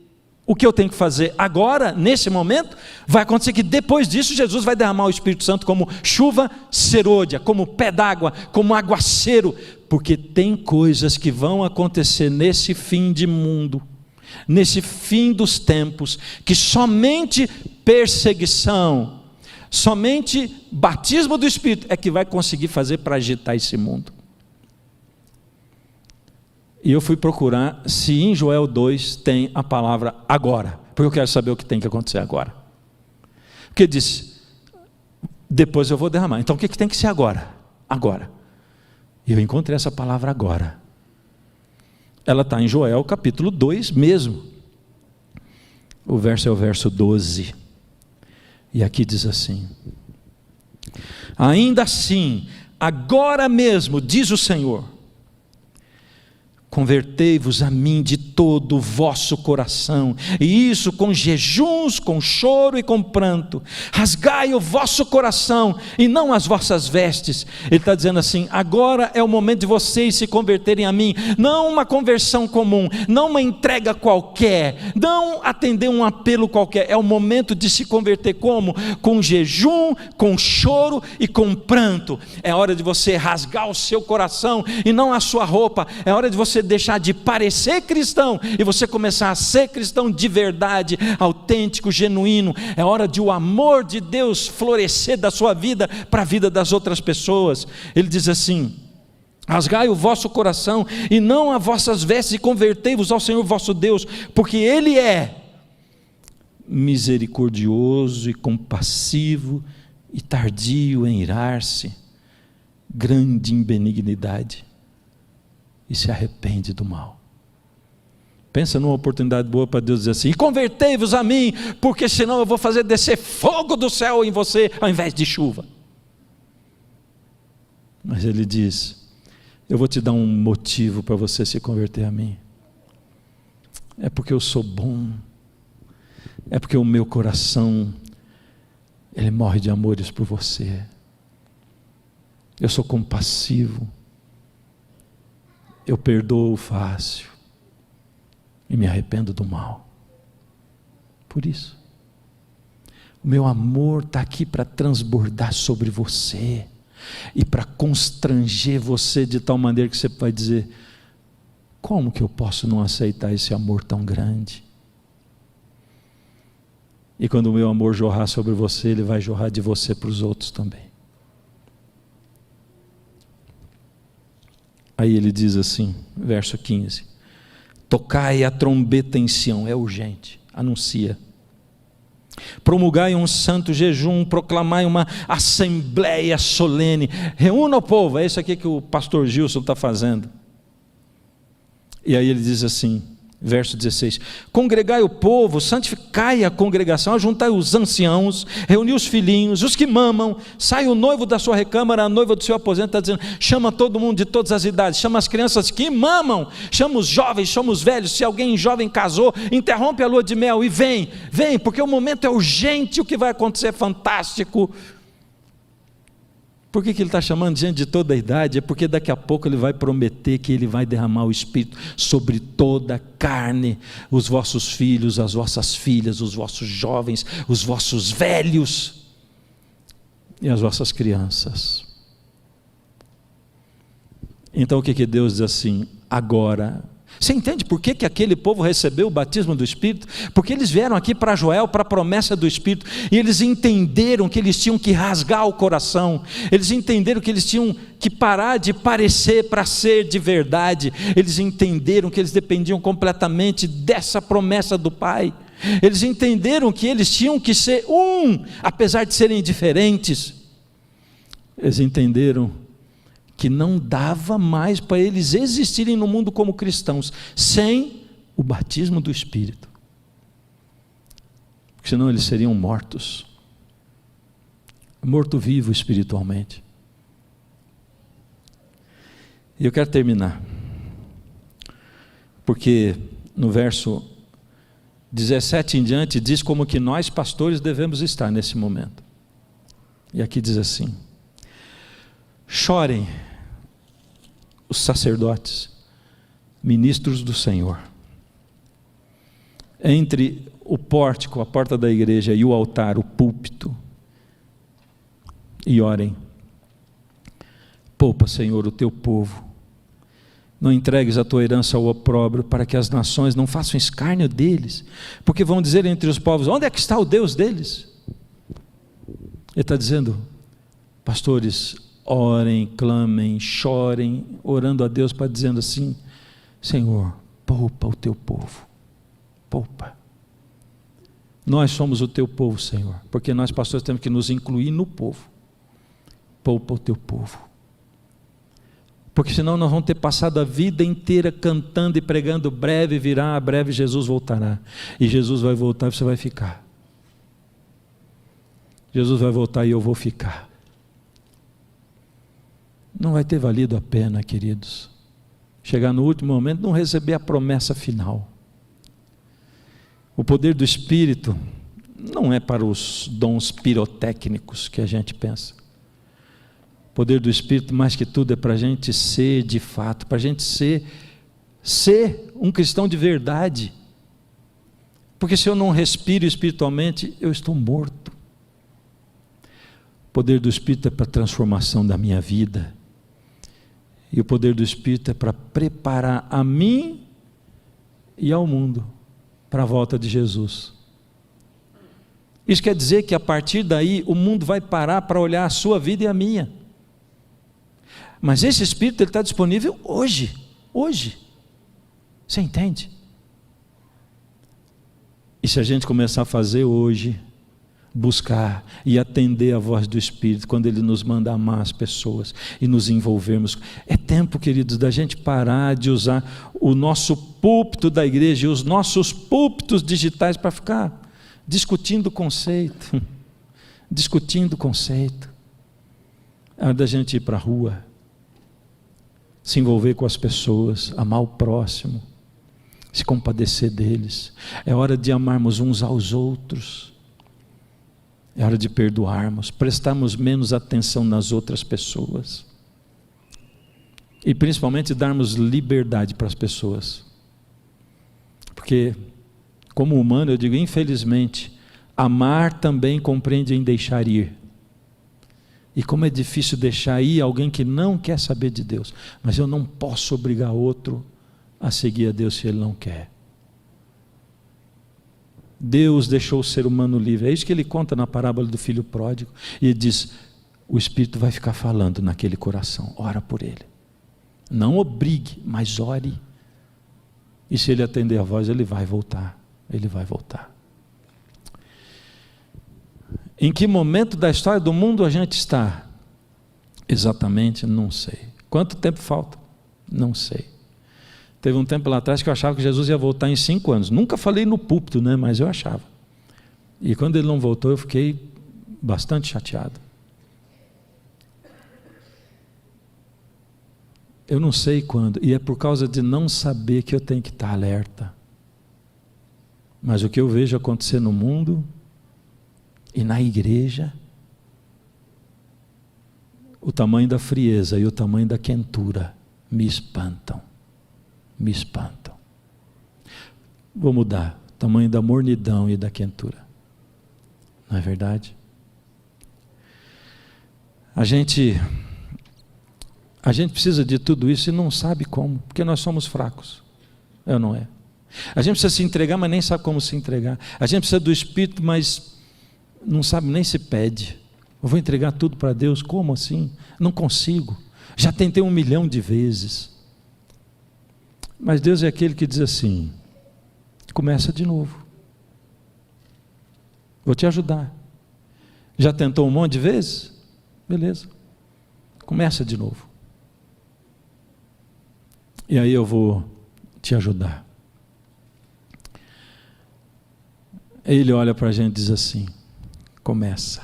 o que eu tenho que fazer agora, nesse momento, vai acontecer que depois disso, Jesus vai derramar o Espírito Santo como chuva serôdia, como pé d'água, como aguaceiro, porque tem coisas que vão acontecer nesse fim de mundo, nesse fim dos tempos, que somente perseguição, somente batismo do Espírito é que vai conseguir fazer para agitar esse mundo. E eu fui procurar se em Joel 2 tem a palavra agora, porque eu quero saber o que tem que acontecer agora. Porque disse, depois eu vou derramar, então o que tem que ser agora? Agora. E eu encontrei essa palavra agora. Ela está em Joel capítulo 2 mesmo. O verso é o verso 12. E aqui diz assim, ainda assim, agora mesmo, diz o Senhor, convertei-vos a mim de todo o vosso coração, e isso com jejuns, com choro e com pranto. Rasgai o vosso coração e não as vossas vestes. Ele está dizendo assim: agora é o momento de vocês se converterem a mim, não uma conversão comum, não uma entrega qualquer, não atender um apelo qualquer. É o momento de se converter como? Com jejum, com choro e com pranto. É hora de você rasgar o seu coração e não a sua roupa. É hora de você deixar de parecer cristão e você começar a ser cristão de verdade, autêntico, genuíno. É hora de o amor de Deus florescer da sua vida para a vida das outras pessoas. Ele diz assim: rasgai o vosso coração e não as vossas vestes, e convertei-vos ao Senhor vosso Deus, porque Ele é misericordioso e compassivo e tardio em irar-se, grande em benignidade, e se arrepende do mal. Pensa numa oportunidade boa para Deus dizer assim: e convertei-vos a mim, porque senão eu vou fazer descer fogo do céu em você, ao invés de chuva. Mas Ele diz: eu vou te dar um motivo para você se converter a mim. É porque eu sou bom, é porque o meu coração, ele morre de amores por você. Eu sou compassivo, eu perdoo fácil e me arrependo do mal. Por isso, o meu amor está aqui para transbordar sobre você e para constranger você de tal maneira que você vai dizer: como que eu posso não aceitar esse amor tão grande? E quando o meu amor jorrar sobre você, ele vai jorrar de você para os outros também. Aí ele diz assim, verso 15: tocai a trombeta em Sião, é urgente, anuncia. Promulgai um santo jejum, proclamai uma assembleia solene, reúna o povo. É isso aqui que o pastor Gilson está fazendo. E aí ele diz assim, verso 16: congregai o povo, santificai a congregação, ajuntai os anciãos, reuni os filhinhos, os que mamam, sai o noivo da sua recâmara, a noiva do seu aposento. Está dizendo: chama todo mundo de todas as idades, chama as crianças que mamam, chama os jovens, chama os velhos. Se alguém jovem casou, interrompe a lua de mel e vem, porque o momento é urgente, o que vai acontecer é fantástico. Por que ele está chamando gente de toda a idade? É porque daqui a pouco ele vai prometer que ele vai derramar o Espírito sobre toda a carne, os vossos filhos, as vossas filhas, os vossos jovens, os vossos velhos e as vossas crianças. Então o que Deus diz assim? Agora, você entende por que aquele povo recebeu o batismo do Espírito? Porque eles vieram aqui para Joel, para a promessa do Espírito, e eles entenderam que eles tinham que rasgar o coração, eles entenderam que eles tinham que parar de parecer para ser de verdade, eles entenderam que eles dependiam completamente dessa promessa do Pai, eles entenderam que eles tinham que ser um, apesar de serem diferentes. Eles entenderam que não dava mais para eles existirem no mundo como cristãos sem o batismo do Espírito, porque senão eles seriam mortos, morto-vivo espiritualmente. E eu quero terminar, porque no verso 17 em diante diz como que nós pastores devemos estar nesse momento, e aqui diz assim: chorem os sacerdotes, ministros do Senhor, entre o pórtico, a porta da igreja, e o altar, o púlpito, e orem. Poupa, Senhor, o teu povo, não entregues a tua herança ao opróbrio, para que as nações não façam escárnio deles, porque vão dizer entre os povos: onde é que está o Deus deles? Ele está dizendo: pastores, orem, clamem, chorem, orando a Deus, para dizendo assim: Senhor, poupa o teu povo, poupa. Nós somos o teu povo, Senhor, porque nós pastores temos que nos incluir no povo. Poupa o teu povo, porque senão nós vamos ter passado a vida inteira cantando e pregando: breve virá, breve Jesus voltará. E Jesus vai voltar e você vai ficar. Jesus vai voltar e eu vou ficar. Não vai ter valido a pena, queridos. chegar no último momento, não receber a promessa final. O poder do Espírito não é para os dons pirotécnicos que a gente pensa. O poder do Espírito, mais que tudo, é para a gente ser de fato, para a gente ser um cristão de verdade. Porque se eu não respiro espiritualmente, eu estou morto. O poder do Espírito é para a transformação da minha vida. E o poder do Espírito é para preparar a mim e ao mundo para a volta de Jesus. Isso quer dizer que a partir daí o mundo vai parar para olhar a sua vida e a minha. Mas esse Espírito ele está disponível hoje. Você entende? E se a gente começar a fazer hoje, buscar e atender a voz do Espírito, quando Ele nos manda amar as pessoas e nos envolvermos, é tempo, queridos, da gente parar de usar o nosso púlpito da igreja e os nossos púlpitos digitais para ficar discutindo conceito. É hora da gente ir para a rua, se envolver com as pessoas, amar o próximo, se compadecer deles. É hora de amarmos uns aos outros. É hora de perdoarmos, prestarmos menos atenção nas outras pessoas. E principalmente darmos liberdade para as pessoas. Porque, como humano, eu digo, infelizmente, amar também compreende em deixar ir. E como é difícil deixar ir alguém que não quer saber de Deus. Mas eu não posso obrigar outro a seguir a Deus se ele não quer. Deus deixou o ser humano livre. É isso que ele conta na parábola do filho pródigo. E ele diz, o Espírito vai ficar falando naquele coração. Ora por ele. Não obrigue, mas ore. E se ele atender a voz, ele vai voltar. Ele vai voltar. Em que momento da história do mundo a gente está? Exatamente, não sei. Quanto tempo falta? Não sei. Teve um tempo lá atrás que eu achava que Jesus ia voltar em 5 anos. Nunca falei no púlpito, né? Mas eu achava. E quando ele não voltou, eu fiquei bastante chateado. Eu não sei quando. E é por causa de não saber que eu tenho que estar alerta. Mas o que eu vejo acontecer no mundo e na igreja, o tamanho da frieza e o tamanho da quentura me espantam. Me espantam. Vou mudar. O tamanho da mornidão e da quentura. Não é verdade? A gente precisa de tudo isso e não sabe como, porque nós somos fracos. É ou não é? A gente precisa se entregar, mas nem sabe como se entregar. A gente precisa do Espírito, mas não sabe nem se pede. Eu vou entregar tudo para Deus, como assim? Não consigo. Já tentei 1 milhão de vezes. Mas Deus é aquele que diz assim, começa de novo. Vou te ajudar. Já tentou um monte de vezes? Beleza. Começa de novo. E aí eu vou te ajudar. Ele olha para a gente e diz assim, começa.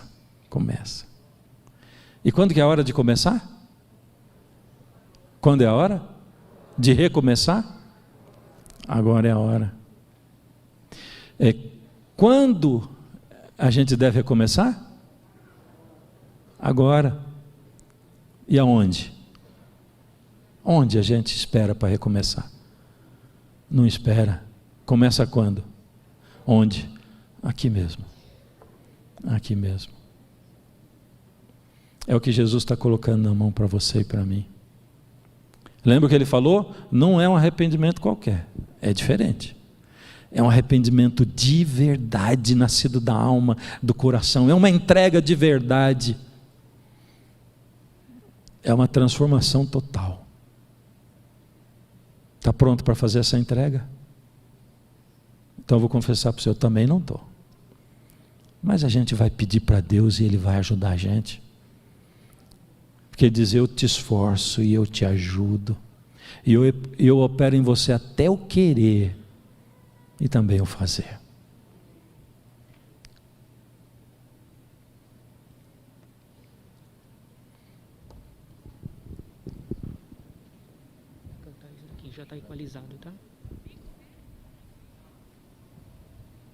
E quando que é a hora de começar? Quando é a hora de recomeçar? Agora é a hora. Quando a gente deve recomeçar? Agora. E aonde? Onde a gente espera para recomeçar? Não espera. Começa quando? Onde? Aqui mesmo. Aqui mesmo. É o que Jesus está colocando na mão para você e para mim. Lembra o que ele falou? Não é um arrependimento qualquer, é diferente. É um arrependimento de verdade, nascido da alma, do coração. É uma entrega de verdade. É uma transformação total. Está pronto para fazer essa entrega? Então eu vou confessar para você, eu também não estou. Mas a gente vai pedir para Deus e Ele vai ajudar a gente. Porque Ele diz, eu te esforço e eu te ajudo. E eu opero em você até o querer e também o fazer. já está equalizado, tá?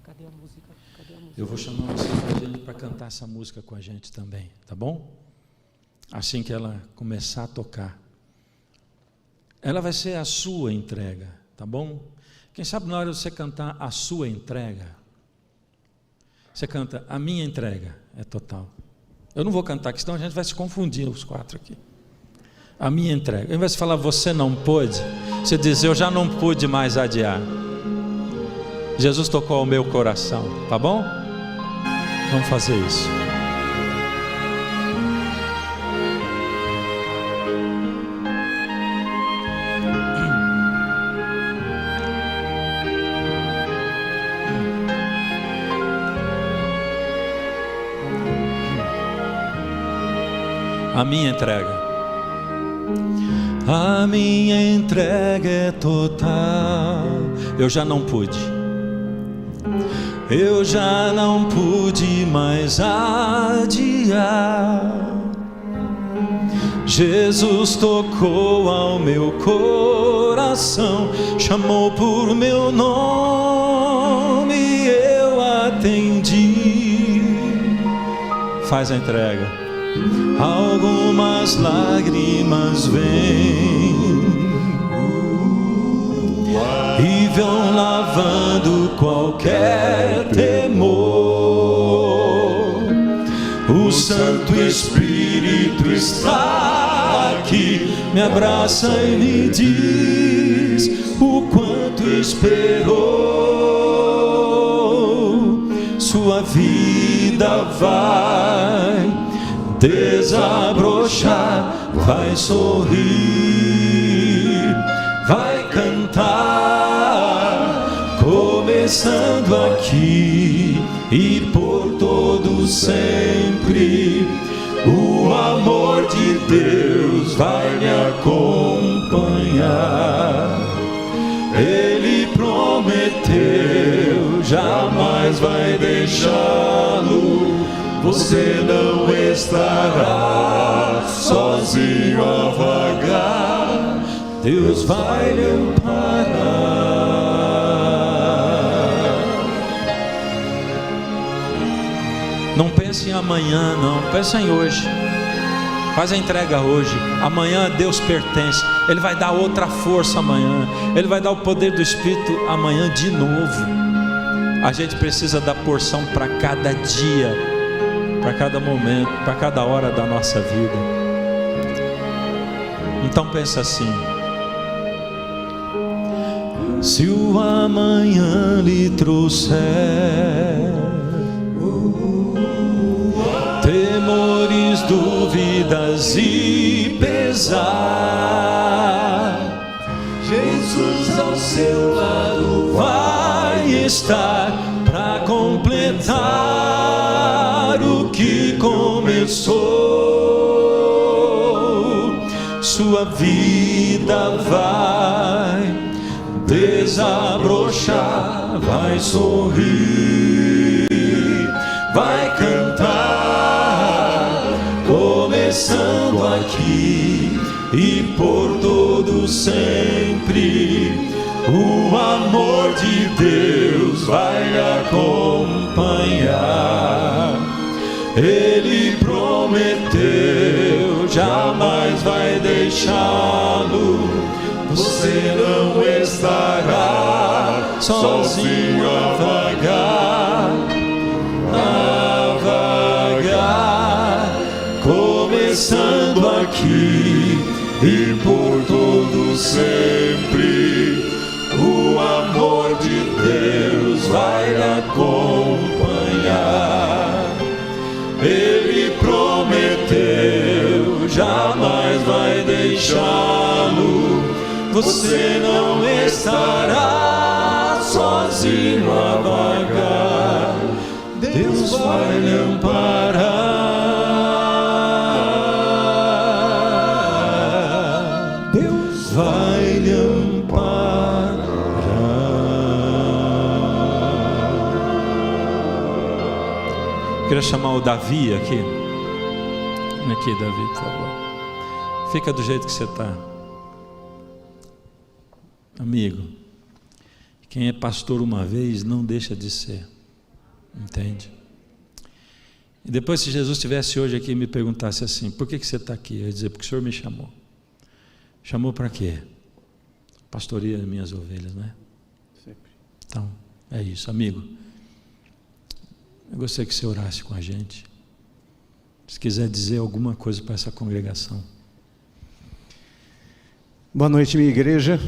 Cadê a música? Eu vou chamar você para cantar essa música com a gente também, tá bom? Assim que ela começar a tocar. Ela vai ser a sua entrega, tá bom? Quem sabe na hora de você cantar a sua entrega, você canta a minha entrega, é total. Eu não vou cantar aqui, senão a gente vai se confundir os quatro aqui. A minha entrega. Ao invés de falar você não pôde, você diz eu já não pude mais adiar. Jesus tocou ao meu coração, tá bom? Vamos fazer isso. A minha entrega. A minha entrega é total. Eu já não pude. Eu já não pude mais adiar. Jesus tocou ao meu coração, chamou por meu nome e eu atendi. Faz a entrega. Algumas lágrimas vêm e vão lavando qualquer temor. O Santo Espírito está aqui, me abraça e me diz o quanto esperou. Sua vida vai desabrochar, vai sorrir, vai cantar, começando aqui e por todo sempre. O amor de Deus vai me acompanhar. Ele prometeu, jamais vai deixá-lo. Você não estará sozinho a vagar. Deus vai lhe amparar. Não pense em amanhã, não. Pensa em hoje. Faz a entrega hoje. Amanhã a Deus pertence. Ele vai dar outra força amanhã. Ele vai dar o poder do Espírito amanhã de novo. A gente precisa da porção para cada dia, para cada momento, para cada hora da nossa vida. Então pensa assim: se o amanhã lhe trouxer temores, dúvidas e pesar, Jesus ao seu lado vai estar para completar o que começou. Sua vida vai desabrochar, vai sorrir, vai cantar, começando aqui e por todo sempre. O amor de Deus vai lhe acompanhar. Ele prometeu, jamais vai deixá-lo. Você não estará sozinho a vagar, começando aqui e por todo sempre. O amor de Deus vai lhe acompanhar. Ele prometeu, jamais vai deixá-lo. Você não estará sozinho a vagar. Deus vai lhe amparar. Deus vai lhe amparar. Queria chamar o Davi aqui. Vem aqui, Davi, por favor. Fica do jeito que você está. Amigo, quem é pastor uma vez não deixa de ser, entende? E depois, se Jesus estivesse hoje aqui e me perguntasse assim: por que você está aqui? Eu ia dizer: porque o Senhor me chamou. Chamou para quê? Pastoreia as minhas ovelhas, né? Sempre. Então, é isso, amigo. Eu gostaria que você orasse com a gente. Se quiser dizer alguma coisa para essa congregação. Boa noite, minha igreja.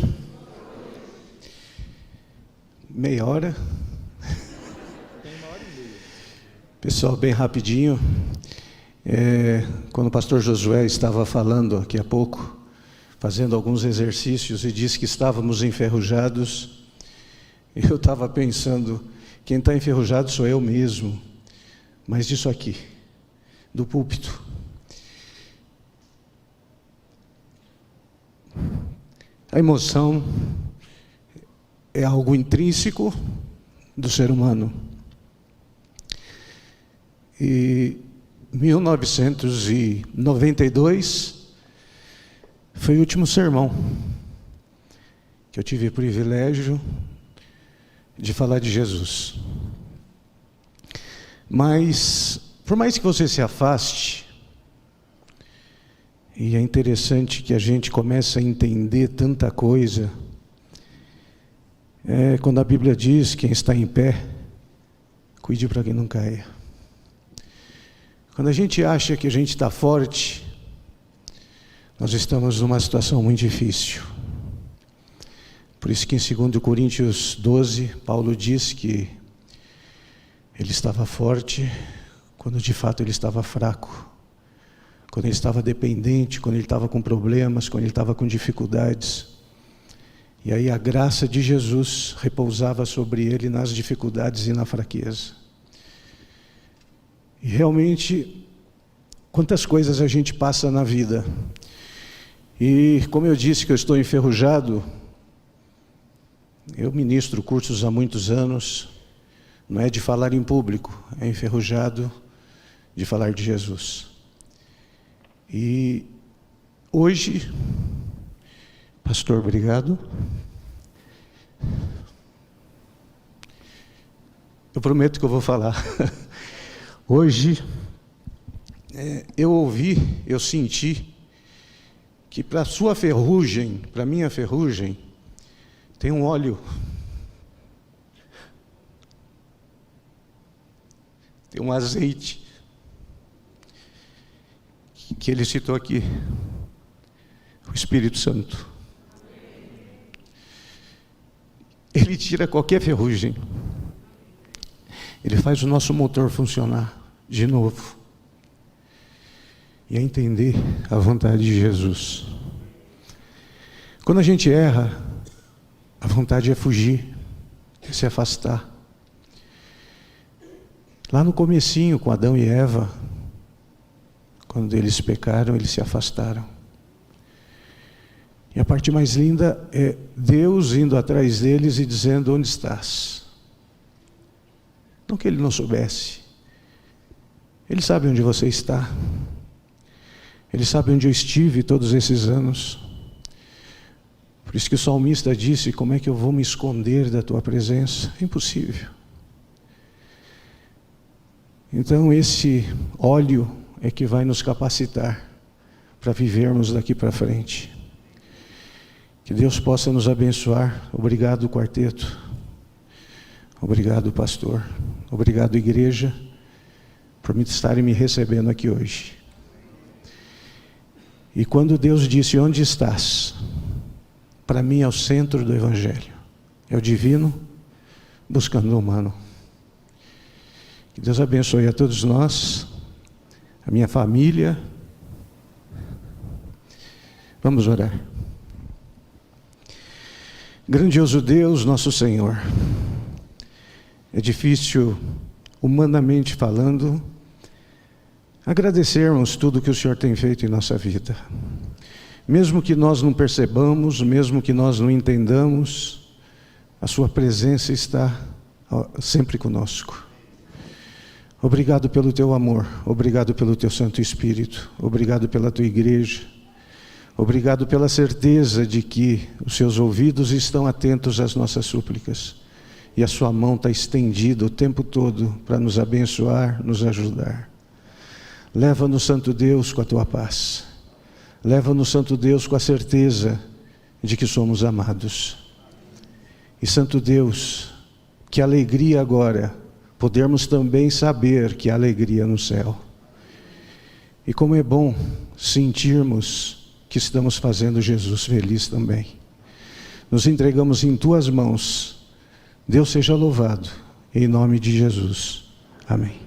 Meia hora. Pessoal, bem rapidinho. Quando o pastor Josué estava falando aqui há pouco, fazendo alguns exercícios e disse que estávamos enferrujados, eu estava pensando, quem está enferrujado sou eu mesmo, mas disso aqui, do púlpito. A emoção é algo intrínseco do ser humano. E 1992 foi o último sermão que eu tive o privilégio de falar de Jesus. Mas, por mais que você se afaste, e é interessante que a gente comece a entender tanta coisa, quando a Bíblia diz: quem está em pé, cuide para que não caia. Quando a gente acha que a gente está forte, nós estamos numa situação muito difícil. Por isso que em 2 Coríntios 12, Paulo diz que ele estava forte quando de fato ele estava fraco, quando ele estava dependente, quando ele estava com problemas, quando ele estava com dificuldades. E aí a graça de Jesus repousava sobre ele nas dificuldades e na fraqueza. E realmente, quantas coisas a gente passa na vida. E como eu disse que eu estou enferrujado, eu ministro cursos há muitos anos, não é de falar em público, é enferrujado de falar de Jesus. E hoje, pastor, obrigado. Eu prometo que eu vou falar. Hoje, eu senti que para a sua ferrugem, para a minha ferrugem, tem um óleo. Tem um azeite. Que ele citou aqui. O Espírito Santo. Ele tira qualquer ferrugem. Ele faz o nosso motor funcionar de novo. E a entender a vontade de Jesus. Quando a gente erra, a vontade é fugir, é se afastar. Lá no comecinho, com Adão e Eva, quando eles pecaram, eles se afastaram. E a parte mais linda é Deus indo atrás deles e dizendo: onde estás? Não que ele não soubesse. Ele sabe onde você está. Ele sabe onde eu estive todos esses anos. Por isso que o salmista disse: como é que eu vou me esconder da tua presença? É impossível. Então esse óleo é que vai nos capacitar para vivermos daqui para frente. Que Deus possa nos abençoar. Obrigado, quarteto. Obrigado, pastor. Obrigado, igreja, por me estarem me recebendo aqui hoje. E quando Deus disse: onde estás? Para mim é o centro do Evangelho. É o divino buscando o humano. Que Deus abençoe a todos nós, a minha família. Vamos orar. Grandioso Deus, nosso Senhor, é difícil, humanamente falando, agradecermos tudo que o Senhor tem feito em nossa vida. Mesmo que nós não percebamos, mesmo que nós não entendamos, a sua presença está sempre conosco. Obrigado pelo teu amor, obrigado pelo teu Santo Espírito, obrigado pela tua igreja, Obrigado pela certeza de que os seus ouvidos estão atentos às nossas súplicas e a sua mão está estendida o tempo todo para nos abençoar, nos ajudar. Leva-nos, Santo Deus, com a tua paz. Leva-nos, Santo Deus, com a certeza de que somos amados. E, Santo Deus, que alegria agora podermos também saber que há alegria no céu. E como é bom sentirmos que estamos fazendo Jesus feliz também. Nos entregamos em tuas mãos. Deus seja louvado, em nome de Jesus. Amém.